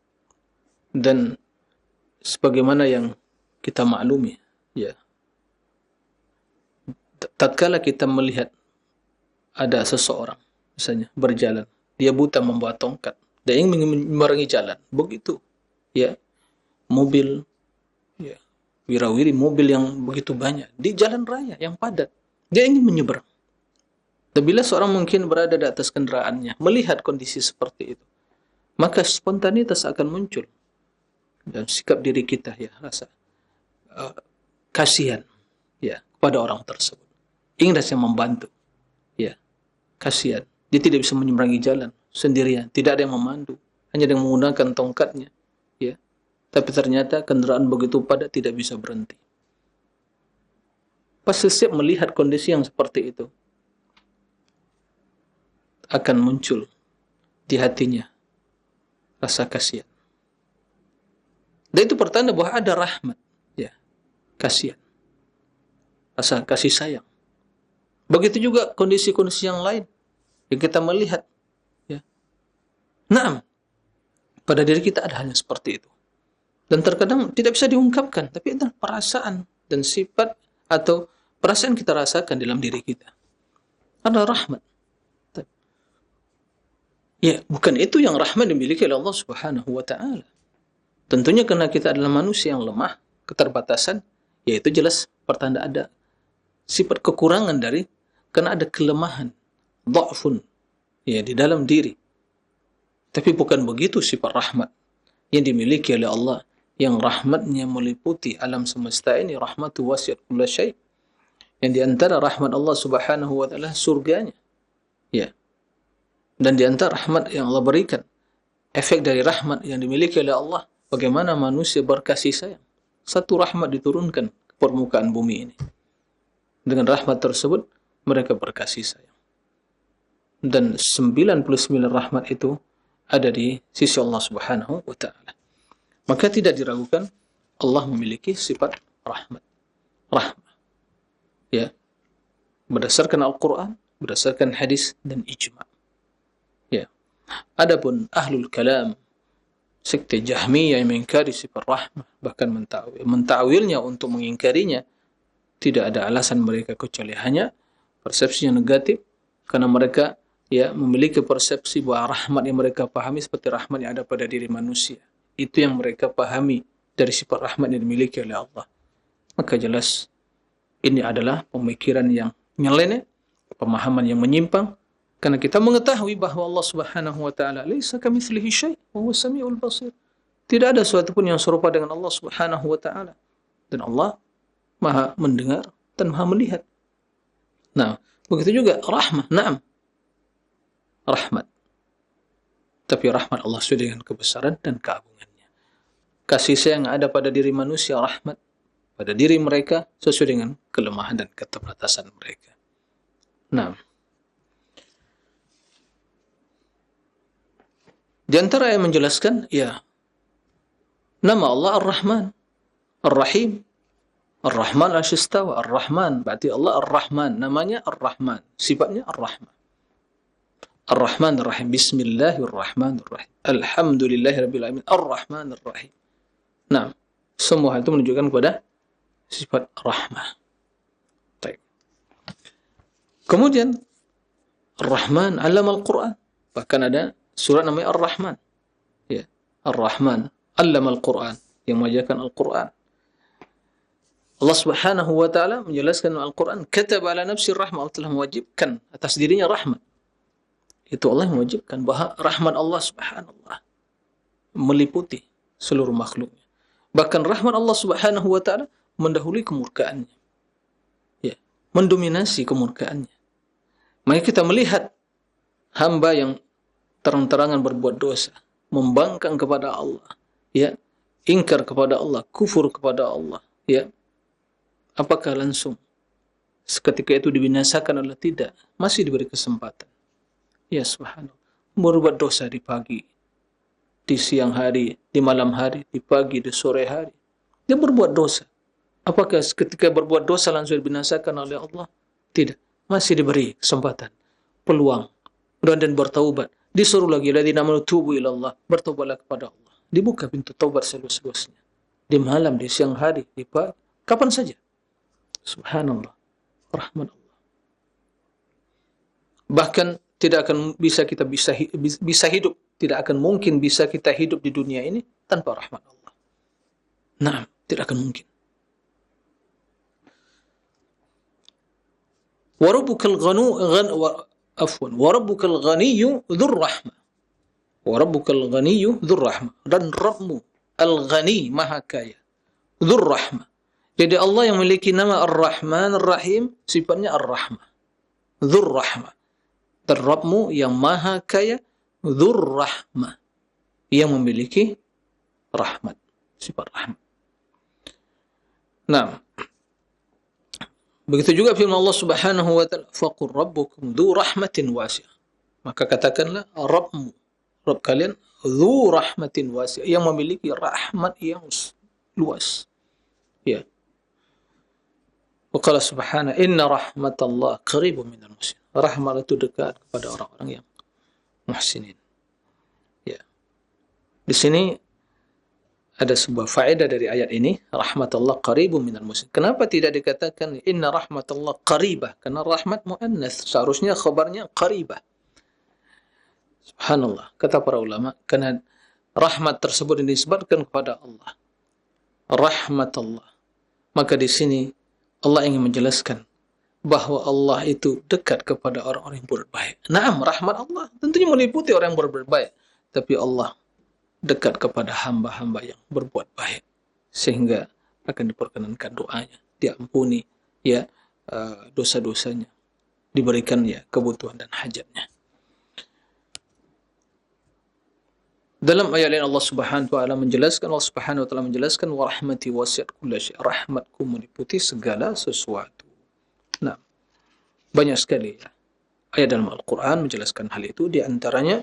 Dan sebagaimana yang kita maklumi, ya. Tatkala kita melihat ada seseorang misalnya berjalan, dia buta membawa tongkat, dia ingin memerangi jalan. Begitu. Ya. Mobil ya, wirawiri mobil yang begitu banyak di jalan raya yang padat. Dia ingin menyeberang. Dan bila seorang mungkin berada di atas kendaraannya, melihat kondisi seperti itu, maka spontanitas akan muncul dalam sikap diri kita, ya, rasa kasihan, ya, kepada orang tersebut. Ingin rasanya membantu, ya, kasihan. Dia tidak bisa menyeberangi jalan sendirian, tidak ada yang memandu, hanya dengan menggunakan tongkatnya, ya. Tapi ternyata kendaraan begitu padat tidak bisa berhenti. Pasti setiap melihat kondisi yang seperti itu, akan muncul di hatinya rasa kasihan. Dan itu pertanda bahwa ada rahmat, ya, kasihan, rasa kasih sayang. Begitu juga kondisi-kondisi yang lain yang kita melihat, ya. Naam, pada diri kita ada hal yang seperti itu. Dan terkadang tidak bisa diungkapkan, tapi itu perasaan dan sifat atau perasaan kita rasakan dalam diri kita. Ada rahmat. Ya, bukan itu yang rahmat dimiliki oleh Allah Subhanahu wa taala. Tentunya karena kita adalah manusia yang lemah, keterbatasan, yaitu jelas pertanda ada sifat kekurangan dari, karena ada kelemahan, dha'fun, ya, di dalam diri. Tapi bukan begitu sifat rahmat yang dimiliki oleh Allah, yang rahmatnya meliputi alam semesta ini, rahmatu wasi'at kulla syai'. Yang di antara rahmat Allah Subhanahu wa taala surganya. Ya. Dan di antara rahmat yang Allah berikan, efek dari rahmat yang dimiliki oleh Allah, bagaimana manusia berkasih sayang satu rahmat diturunkan ke permukaan bumi ini. Dengan rahmat tersebut mereka berkasih sayang. Dan 99 rahmat itu ada di sisi Allah Subhanahu wa taala. Maka tidak diragukan Allah memiliki sifat rahmat. Rahmah. Ya. Berdasarkan Al-Qur'an, berdasarkan hadis dan ijma'. Ya. Adapun ahlul kalam, sekte Jahmiyah yang mengingkari sifat rahmah, bahkan mentawilnya untuk mengingkarinya, tidak ada alasan mereka kecuali hanya persepsi yang negatif, karena mereka ya memiliki persepsi bahwa rahmat yang mereka pahami seperti rahmat yang ada pada diri manusia. Itu yang mereka pahami dari sifat rahmat yang dimiliki oleh Allah. Maka jelas ini adalah pemikiran yang nyeleneh, pemahaman yang menyimpang, karena kita mengetahui bahwa Allah Subhanahu wa taala laisa kamitslihi syai' wa huwas samiul basir. Tidak ada sesuatu pun yang serupa dengan Allah Subhanahu wa taala. Dan Allah Maha mendengar dan Maha melihat. Nah, begitu juga rahmah. Naam. Rahmat. Tapi rahmat Allah sesuai dengan kebesaran dan keagungannya. Kasih sayang yang ada pada diri manusia, rahmat pada diri mereka sesuai dengan kelemahan dan keterbatasan mereka. Nah, di antara yang menjelaskan, ya, nama Allah Ar-Rahman, Ar-Rahim. Ar-Rahman al-Shistawa, Ar-Rahman, berarti Allah Ar-Rahman, namanya Ar-Rahman, sifatnya Ar-Rahman. Ar-Rahman Ar-Rahim, Bismillahirrahmanirrahim, Alhamdulillahirrabbilalamin, Ar-Rahman Ar-Rahim. Nah, semua hal itu menunjukkan kepada sifat rahmah. Baik. Kemudian Ar-Rahman 'allama al-Qur'an. Bahkan ada surat namanya Ar-Rahman. Ya, Ar-Rahman 'allama al-Qur'an, yang mengajarkan Al-Qur'an. Allah Subhanahu wa taala menjelaskan dalam Al-Qur'an, kataba ala nafsi rahmah, Allah telah mewajibkan atas dirinya rahmat. Itu Allah yang mewajibkan bahwa rahmat Allah Subhanallah meliputi seluruh makhluknya. Bahkan rahmat Allah Subhanahu wa taala mendahului kemurkaannya. Ya, mendominasi kemurkaannya. Maka kita melihat hamba yang terang-terangan berbuat dosa, membangkang kepada Allah, ya, ingkar kepada Allah, kufur kepada Allah, ya. Apakah langsung seketika itu dibinasakan atau tidak? Masih diberi kesempatan. Ya subhanallah. Berbuat dosa di pagi, di siang hari, di malam hari, di pagi, di sore hari. Dia berbuat dosa. Apakah ketika berbuat dosa langsung dibinasakan oleh Allah? Tidak. Masih diberi kesempatan, peluang, dan bertaubat. Disuruh lagi, ladzina amanu tubu ilallah, bertaubatlah kepada Allah. Dibuka pintu taubat seluas-luasnya. Di malam, di siang hari, di pagi, kapan saja. Subhanallah, rahmat Allah. Bahkan tidak akan bisa hidup, tidak akan mungkin bisa kita hidup di dunia ini tanpa rahmat Allah. Nah, tidak akan mungkin. Wa rabbukal ghaniyyu dzur rahmah. Wa rabbukal ghaniyyu dzur rahmah. Dan Rabbmu al-ghani, maha kaya, dzur rahmah. Jadi Allah yang memiliki nama Ar-Rahman Ar-Rahim, sifatnya Ar-Rahmah, dzur rahmah. Dan Rabbmu yang maha kaya, dzur rahmah, yang memiliki rahmat, sifat rahmat. Nah, begitu juga firman Allah Subhanahu wa taala, faqur rabbukum dzu rahmatin wasi'ah. Maka katakanlah Rabbmu, Rabb kalian dzu rahmatin wasi'ah, yang memiliki rahmat yang luas. Ya. Wa qala subhanahu inna rahmatallah qaribun minal muhsinin. Rahmat itu dekat kepada orang-orang yang muhsinin. Ya. Di sini ada sebuah faedah dari ayat ini, rahmatullah qaribun minal muhsinin. Kenapa tidak dikatakan inna rahmatullah qaribah? Karena rahmat muannats, seharusnya khabarnya qaribah. Subhanallah, kata para ulama, karena rahmat tersebut dinisbatkan kepada Allah. Rahmatullah. Maka di sini Allah ingin menjelaskan bahwa Allah itu dekat kepada orang-orang yang berbuat baik. Naam, rahmat Allah tentunya meliputi orang yang berbuat baik, tapi Allah dekat kepada hamba-hamba yang berbuat baik, sehingga akan diperkenankan doanya, diampuni ya dosa-dosanya, diberikan ya kebutuhan dan hajatnya. Dalam ayat lain Allah Subhanahu wa taala menjelaskan wa rahmati wasi'at kulla syai'. Rahmatku meliputi segala sesuatu. Nah, banyak sekali ya ayat dalam Al-Qur'an menjelaskan hal itu, di antaranya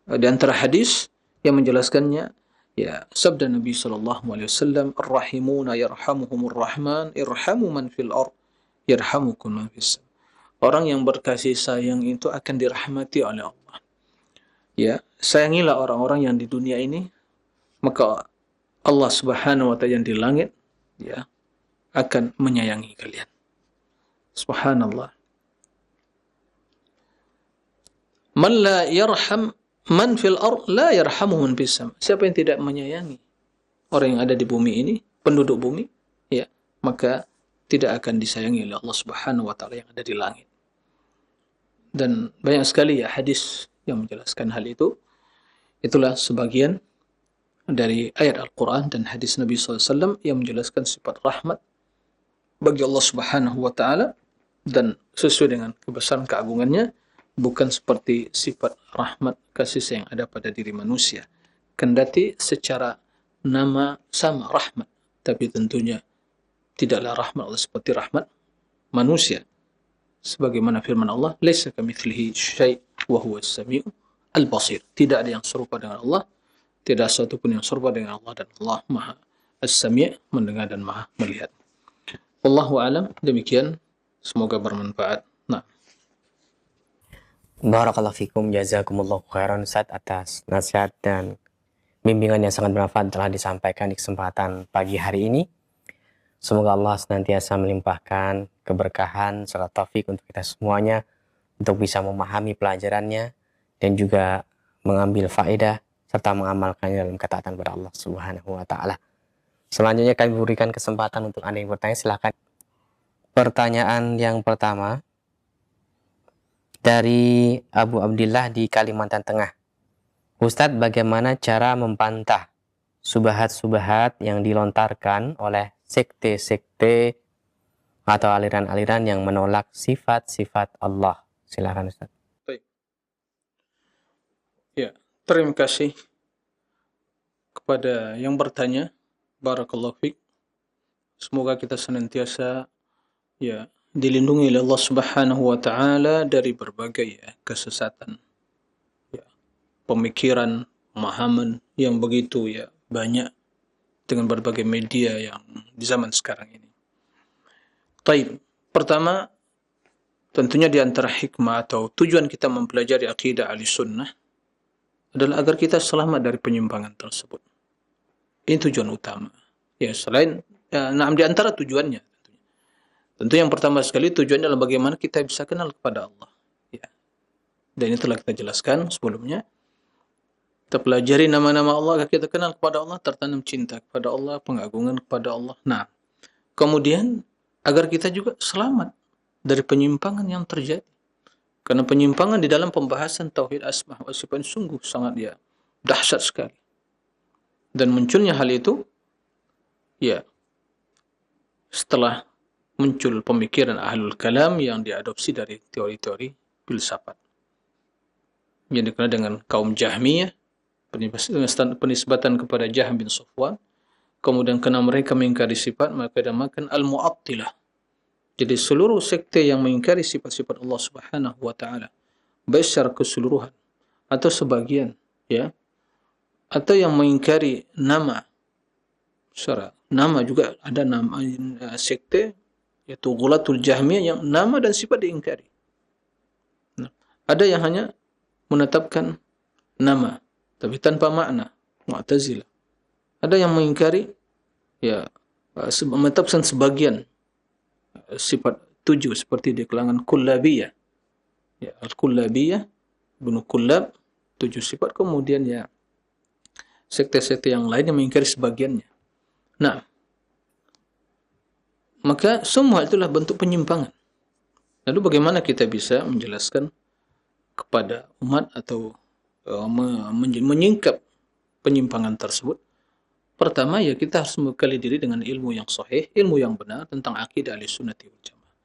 di antara hadis yang menjelaskannya ya sabda Nabi sallallahu alaihi wasallam, "Ar-rahimuna yarhamuhumur rahman, irhamu man fil ard yarhamukum man fis sama." Orang yang berkasih sayang itu akan dirahmati oleh Allah. Ya, sayangilah orang-orang yang di dunia ini, maka Allah Subhanahu wa taala yang di langit ya akan menyayangi kalian. Subhanallah. Man la yarham man fil ard la yarhamuhu man fis sama. Siapa yang tidak menyayangi orang yang ada di bumi ini, penduduk bumi, ya, maka tidak akan disayangi oleh Allah Subhanahu wa taala yang ada di langit. Dan banyak sekali ya hadis yang menjelaskan hal itu. Itulah sebagian dari ayat Al-Quran dan hadis Nabi SAW yang menjelaskan sifat rahmat bagi Allah Subhanahu wa taala, dan sesuai dengan kebesaran keagungannya, bukan seperti sifat rahmat kasih sayang ada pada diri manusia. Kendati secara nama sama rahmat, tapi tentunya tidaklah rahmat Allah seperti rahmat manusia. Sebagaimana firman Allah, "Laisa kamitslihi syai' wa huwas samiu al-basir." Tidak ada yang serupa dengan Allah, tidak satu pun yang serupa dengan Allah, dan Allah Maha As-Sami', mendengar dan Maha melihat. Wallahu a'lam, demikian, semoga bermanfaat. Nah, Barakallahu fikum, jazakumullahu khairan Ustaz atas nasihat dan bimbingan yang sangat bermanfaat telah disampaikan di kesempatan pagi hari ini. Semoga Allah senantiasa melimpahkan keberkahan serta taufik untuk kita semuanya untuk bisa memahami pelajarannya dan juga mengambil faedah serta mengamalkannya dalam ketaatan kepada Allah Subhanahu wa taala. Selanjutnya kami berikan kesempatan untuk Anda yang bertanya, silakan. Pertanyaan yang pertama dari Abu Abdillah di Kalimantan Tengah. Ustadz, bagaimana cara membantah subahat-subahat yang dilontarkan oleh sekte-sekte atau aliran-aliran yang menolak sifat-sifat Allah? Silakan Ustadz. baik. Ya, terima kasih kepada yang bertanya. Barakallahu fiik. Semoga kita senantiasa ya dilindungi oleh Allah Subhanahu wa taala dari berbagai ya kesesatan, ya, pemikiran, pemahaman yang begitu ya banyak dengan berbagai media yang di zaman sekarang ini. Taib. Pertama, tentunya di antara hikmah atau tujuan kita mempelajari akidah Ahlussunnah adalah agar kita selamat dari penyimpangan tersebut. Ini tujuan utama. Ya, selain di antara tujuannya tentu yang pertama sekali tujuannya adalah bagaimana kita bisa kenal kepada Allah. Ya. Dan itu telah kita jelaskan sebelumnya. Kita pelajari nama-nama Allah agar kita kenal kepada Allah, tertanam cinta kepada Allah, pengagungan kepada Allah. Nah, kemudian agar kita juga selamat dari penyimpangan yang terjadi. Karena penyimpangan di dalam pembahasan tauhid asma wa sifat sungguh sangat ya dahsyat sekali. Dan munculnya hal itu ya setelah muncul pemikiran ahlul kalam yang diadopsi dari teori-teori filsafat yang dikenal dengan kaum Jahmiyah, penisbatan kepada Jahm bin Safwan. Kemudian karena mereka mengingkari sifat, maka dinamakan al-mu'attilah. Jadi seluruh sekte yang mengingkari sifat-sifat Allah Subhanahu wa taala, baik secara keseluruhan atau sebagian, ya, atau yang mengingkari nama, secara nama juga ada nama sekte yaitu Ghulatul Jahmiyah yang nama dan sifat diingkari. Nah, ada yang hanya menetapkan nama tapi tanpa makna, Mu'tazilah. Ada yang mengingkari ya menetapkan sebagian sifat 7 seperti di kalangan Kullabiyah. Ya, Al-Kullabiyah, Ibnu Kullab, 7 sifat, kemudian ya sekte-sekte yang lain yang mengingkari sebagiannya. Nah, maka semua itulah bentuk penyimpangan. Lalu bagaimana kita bisa menjelaskan kepada umat atau menyingkap penyimpangan tersebut? Pertama ya kita harus membekali diri dengan ilmu yang sahih, ilmu yang benar tentang akidah Ahlussunnah wal Jamaah.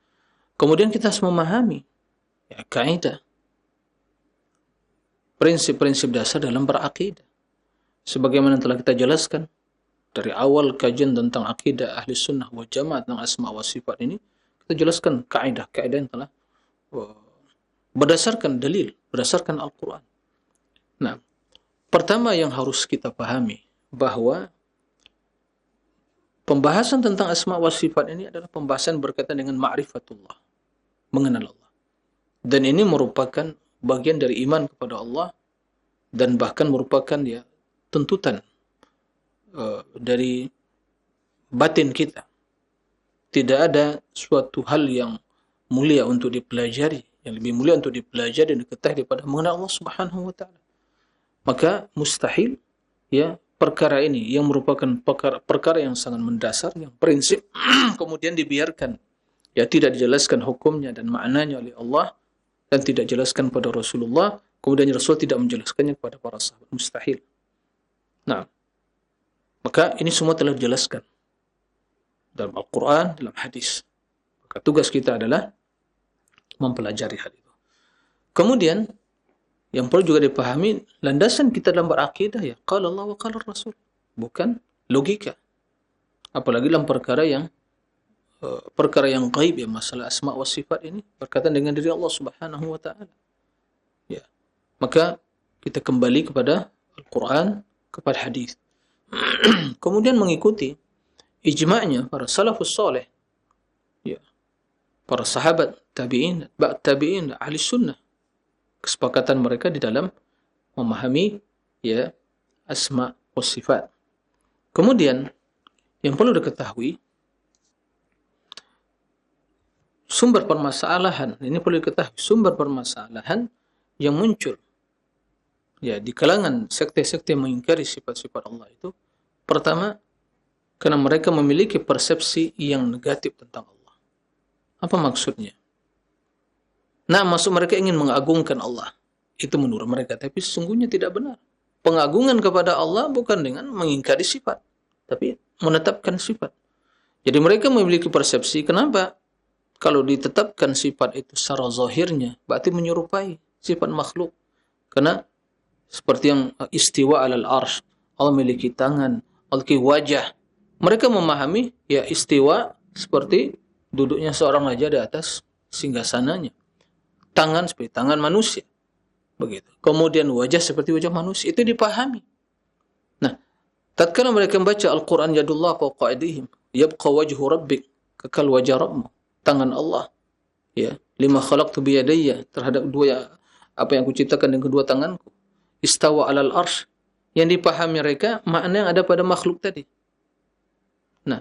Kemudian kita harus memahami ya kaidah, prinsip-prinsip dasar dalam berakidah. sebagaimana telah kita jelaskan dari awal kajian tentang akidah ahli sunnah wal jamaah tentang asma wa sifat ini, kita jelaskan kaidah-kaidah yang telah berdasarkan dalil, berdasarkan Al-Quran. Nah, pertama yang harus kita pahami bahwa pembahasan tentang asma wa sifat ini adalah pembahasan berkaitan dengan ma'rifatullah, mengenal Allah. Dan ini merupakan bagian dari iman kepada Allah dan bahkan merupakan ya tuntutan dari batin kita. Tidak ada suatu hal yang mulia untuk dipelajari, yang lebih mulia untuk dipelajari dan diketahui daripada mengenal Allah Subhanahu wa taala. Maka mustahil ya perkara ini yang merupakan perkara yang sangat mendasar, yang prinsip kemudian dibiarkan, ya tidak dijelaskan hukumnya dan maknanya oleh Allah dan tidak dijelaskan pada Rasulullah, kemudian Rasul tidak menjelaskannya kepada para sahabat. Mustahil. Nah, maka ini semua telah dijelaskan dalam Al-Quran, dalam hadis. Maka tugas kita adalah mempelajari hal itu. Kemudian yang perlu juga dipahami, landasan kita dalam berakidah ya qala Allah wa qala Rasul, bukan logika. Apalagi dalam perkara yang gaib ya, masalah asma wa sifat ini berkaitan dengan diri Allah Subhanahu wa taala. Ya. Maka kita kembali kepada Al-Qur'an, kepada hadis. Kemudian mengikuti ijma'nya para salafus saleh. Ya. Para sahabat, tabi'in, ba'd tabi'in, ahli sunnah. Kesepakatan mereka di dalam memahami ya asma wa sifat. Kemudian yang perlu diketahui, sumber permasalahan, ini perlu diketahui, sumber permasalahan yang muncul ya di kalangan sekte-sekte yang mengingkari sifat-sifat Allah itu, pertama, karena mereka memiliki persepsi yang negatif tentang Allah. Apa maksudnya? Nah, maksud mereka ingin mengagungkan Allah. Itu menurut mereka, tapi sesungguhnya tidak benar. Pengagungan kepada Allah bukan dengan mengingkari sifat, tapi menetapkan sifat. Jadi mereka memiliki persepsi, kenapa? Kalau ditetapkan sifat itu secara zahirnya, berarti menyerupai sifat makhluk. Karena seperti yang istiwa alal arsh, Allah memiliki tangan, Allah memiliki wajah. Mereka memahami ya istiwa seperti duduknya seorang raja di atas singgasananya. Tangan seperti tangan manusia. Begitu. Kemudian wajah seperti wajah manusia. Itu dipahami. Nah, tatkala mereka membaca Al-Quran, yadullah fawqa aydihim, yabqa wajhu rabbik, kekal wajah Rabbmu, tangan Allah. Ya, lima khalaqtu biyadayya, terhadap apa yang kuciptakan dengan kedua tanganku. Istawa alal arsh, yang dipahami mereka makna yang ada pada makhluk tadi. Nah,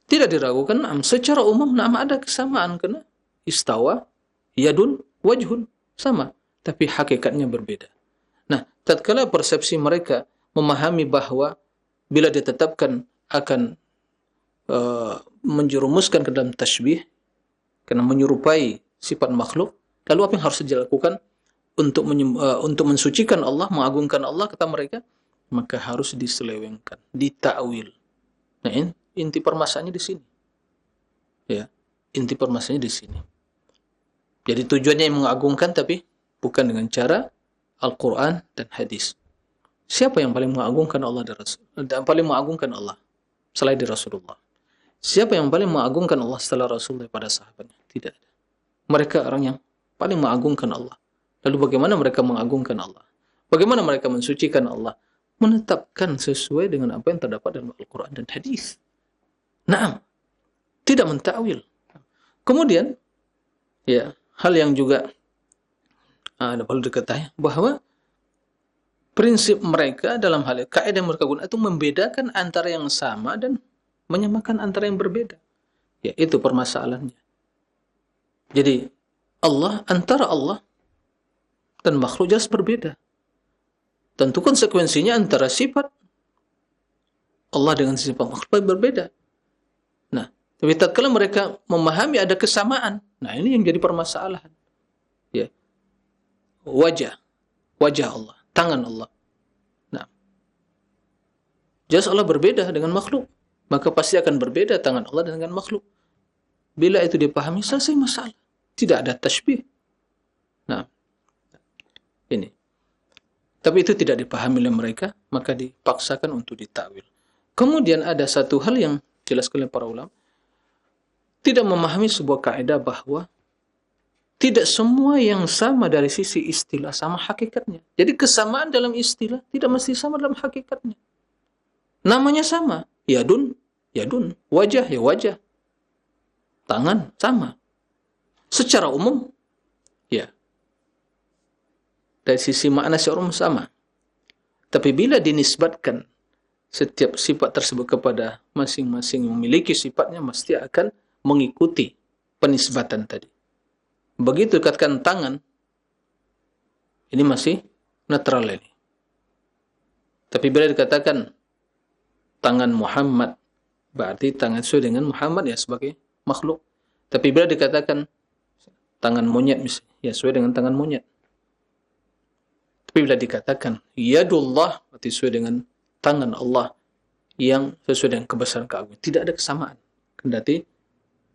tidak diragukan, secara umum ada kesamaan, karena istawa, yadun, wajhun, sama, tapi hakikatnya berbeda. Nah, tatkala persepsi mereka memahami bahwa bila ditetapkan akan menjerumuskan ke dalam tasbih, karena menyerupai sifat makhluk, lalu apa yang harus dilakukan untuk mensucikan Allah, mengagungkan Allah, kata mereka, maka harus diselewengkan, ditakwil. Nah, inti permasalahannya di sini. Ya, inti permasalahannya di sini. Jadi tujuannya yang mengagungkan, tapi bukan dengan cara Al-Quran dan hadis. Siapa yang paling mengagungkan Allah dan Rasul? Dan paling mengagungkan Allah selain dari Rasulullah? Siapa yang paling mengagungkan Allah setelah Rasul daripada sahabatnya? Tidak ada. Mereka orang yang paling mengagungkan Allah. Lalu bagaimana mereka mengagungkan Allah? Bagaimana mereka mensucikan Allah? Menetapkan sesuai dengan apa yang terdapat dalam Al-Quran dan hadis. Naam, tidak mentakwil. Kemudian, ya, hal yang juga perlu diketahui bahwa prinsip mereka dalam hal kaidah yang mereka gunakan itu membedakan antara yang sama dan menyamakan antara yang berbeda. Ya, itu permasalahannya. Jadi antara Allah dan makhluk jelas berbeda. Tentu konsekuensinya antara sifat Allah dengan sifat makhluk berbeda. Nah, tapi tatkala mereka memahami ada kesamaan, nah ini yang jadi permasalahan. Ya. Wajah Allah, tangan Allah. Nah, jelas Allah berbeda dengan makhluk, maka pasti akan berbeda tangan Allah dengan makhluk. Bila itu dipahami, selesai masalah. Tidak ada tasbih. Nah, ini. Tapi itu tidak dipahami oleh mereka, maka dipaksakan untuk ditakwil. Kemudian ada satu hal yang jelaskan oleh para ulama, tidak memahami sebuah kaidah bahwa tidak semua yang sama dari sisi istilah sama hakikatnya. Jadi kesamaan dalam istilah tidak mesti sama dalam hakikatnya. Namanya sama, yadun, yadun, wajah, ya wajah, tangan, sama. Secara umum, ya, dari sisi makna secara umum sama. Tapi bila dinisbatkan setiap sifat tersebut kepada masing-masing yang memiliki sifatnya, mesti akan mengikuti penisbatan tadi. Begitu dikatakan tangan, ini masih netral ini. Tapi bila dikatakan tangan Muhammad, berarti tangan sesuai dengan Muhammad ya sebagai makhluk. Tapi bila dikatakan tangan monyet, ya sesuai dengan tangan monyet. Tapi bila dikatakan yadullah, berarti sesuai dengan tangan Allah yang sesuai dengan kebesaran keagungan. Tidak ada kesamaan. Kendati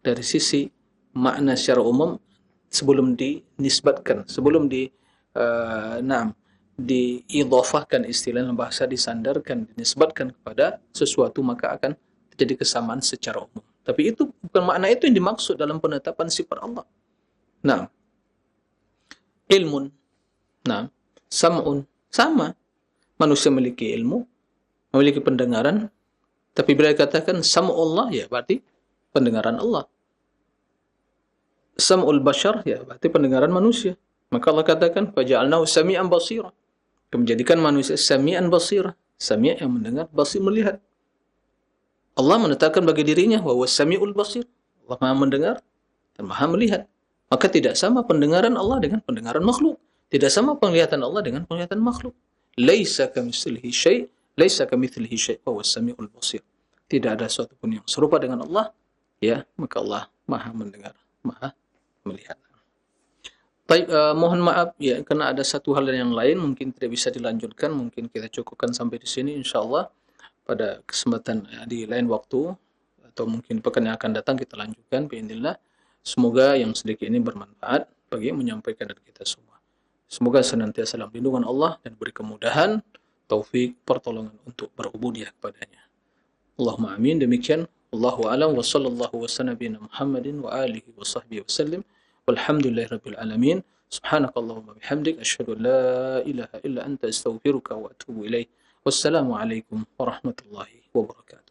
dari sisi makna secara umum, sebelum dinisbatkan, sebelum diidhafahkan istilah dalam bahasa, disandarkan, dinisbatkan kepada sesuatu, maka akan terjadi kesamaan secara umum. Tapi itu bukan makna itu yang dimaksud dalam penetapan sifat Allah. Nah, ilmun, nah, sam'un, sama. Manusia memiliki ilmu, memiliki pendengaran, tapi bila dikatakan sam'ullah, ya berarti pendengaran Allah. Sam'ul bashar, ya berarti pendengaran manusia. Maka Allah katakan faja'alnahu sami'an basira. Menjadikan manusia sami'an basira, sami' yang mendengar, basir melihat. Allah menetapkan bagi dirinya bahwa sami'ul basir, Allah Maha mendengar dan Maha melihat. Maka tidak sama pendengaran Allah dengan pendengaran makhluk. Tidak sama penglihatan Allah dengan penglihatan makhluk. Laisa kamitslihi syai', laisa kamitslihi syai', wa huwas sami'ul basir. Tidak ada sesuatu pun yang serupa dengan Allah, ya, maka Allah Maha mendengar, Maha melihat. Baik, mohon maaf ya, karena ada satu hal yang lain mungkin tidak bisa dilanjutkan, mungkin kita cukupkan sampai di sini insyaallah. Pada kesempatan di lain waktu atau mungkin pekan yang akan datang kita lanjutkan biidznillah. Semoga yang sedikit ini bermanfaat bagi menyampaikan dari kita semua. Semoga senantiasa dalam lindungan Allah dan beri kemudahan, taufik, pertolongan untuk berubudiyah kepadanya. Allahumma amin. Demikian, Allahu a'lam wa sallallahu wa sallam bina Muhammadin wa alihi wa sahbihi wa sallim. Walhamdulillahirabbil alamin. Subhanakallahumma bihamdik asyhadu an la ilaha illa anta astaghfiruka wa atubu ilaik. Wassalamualaikum warahmatullahi wabarakatuh.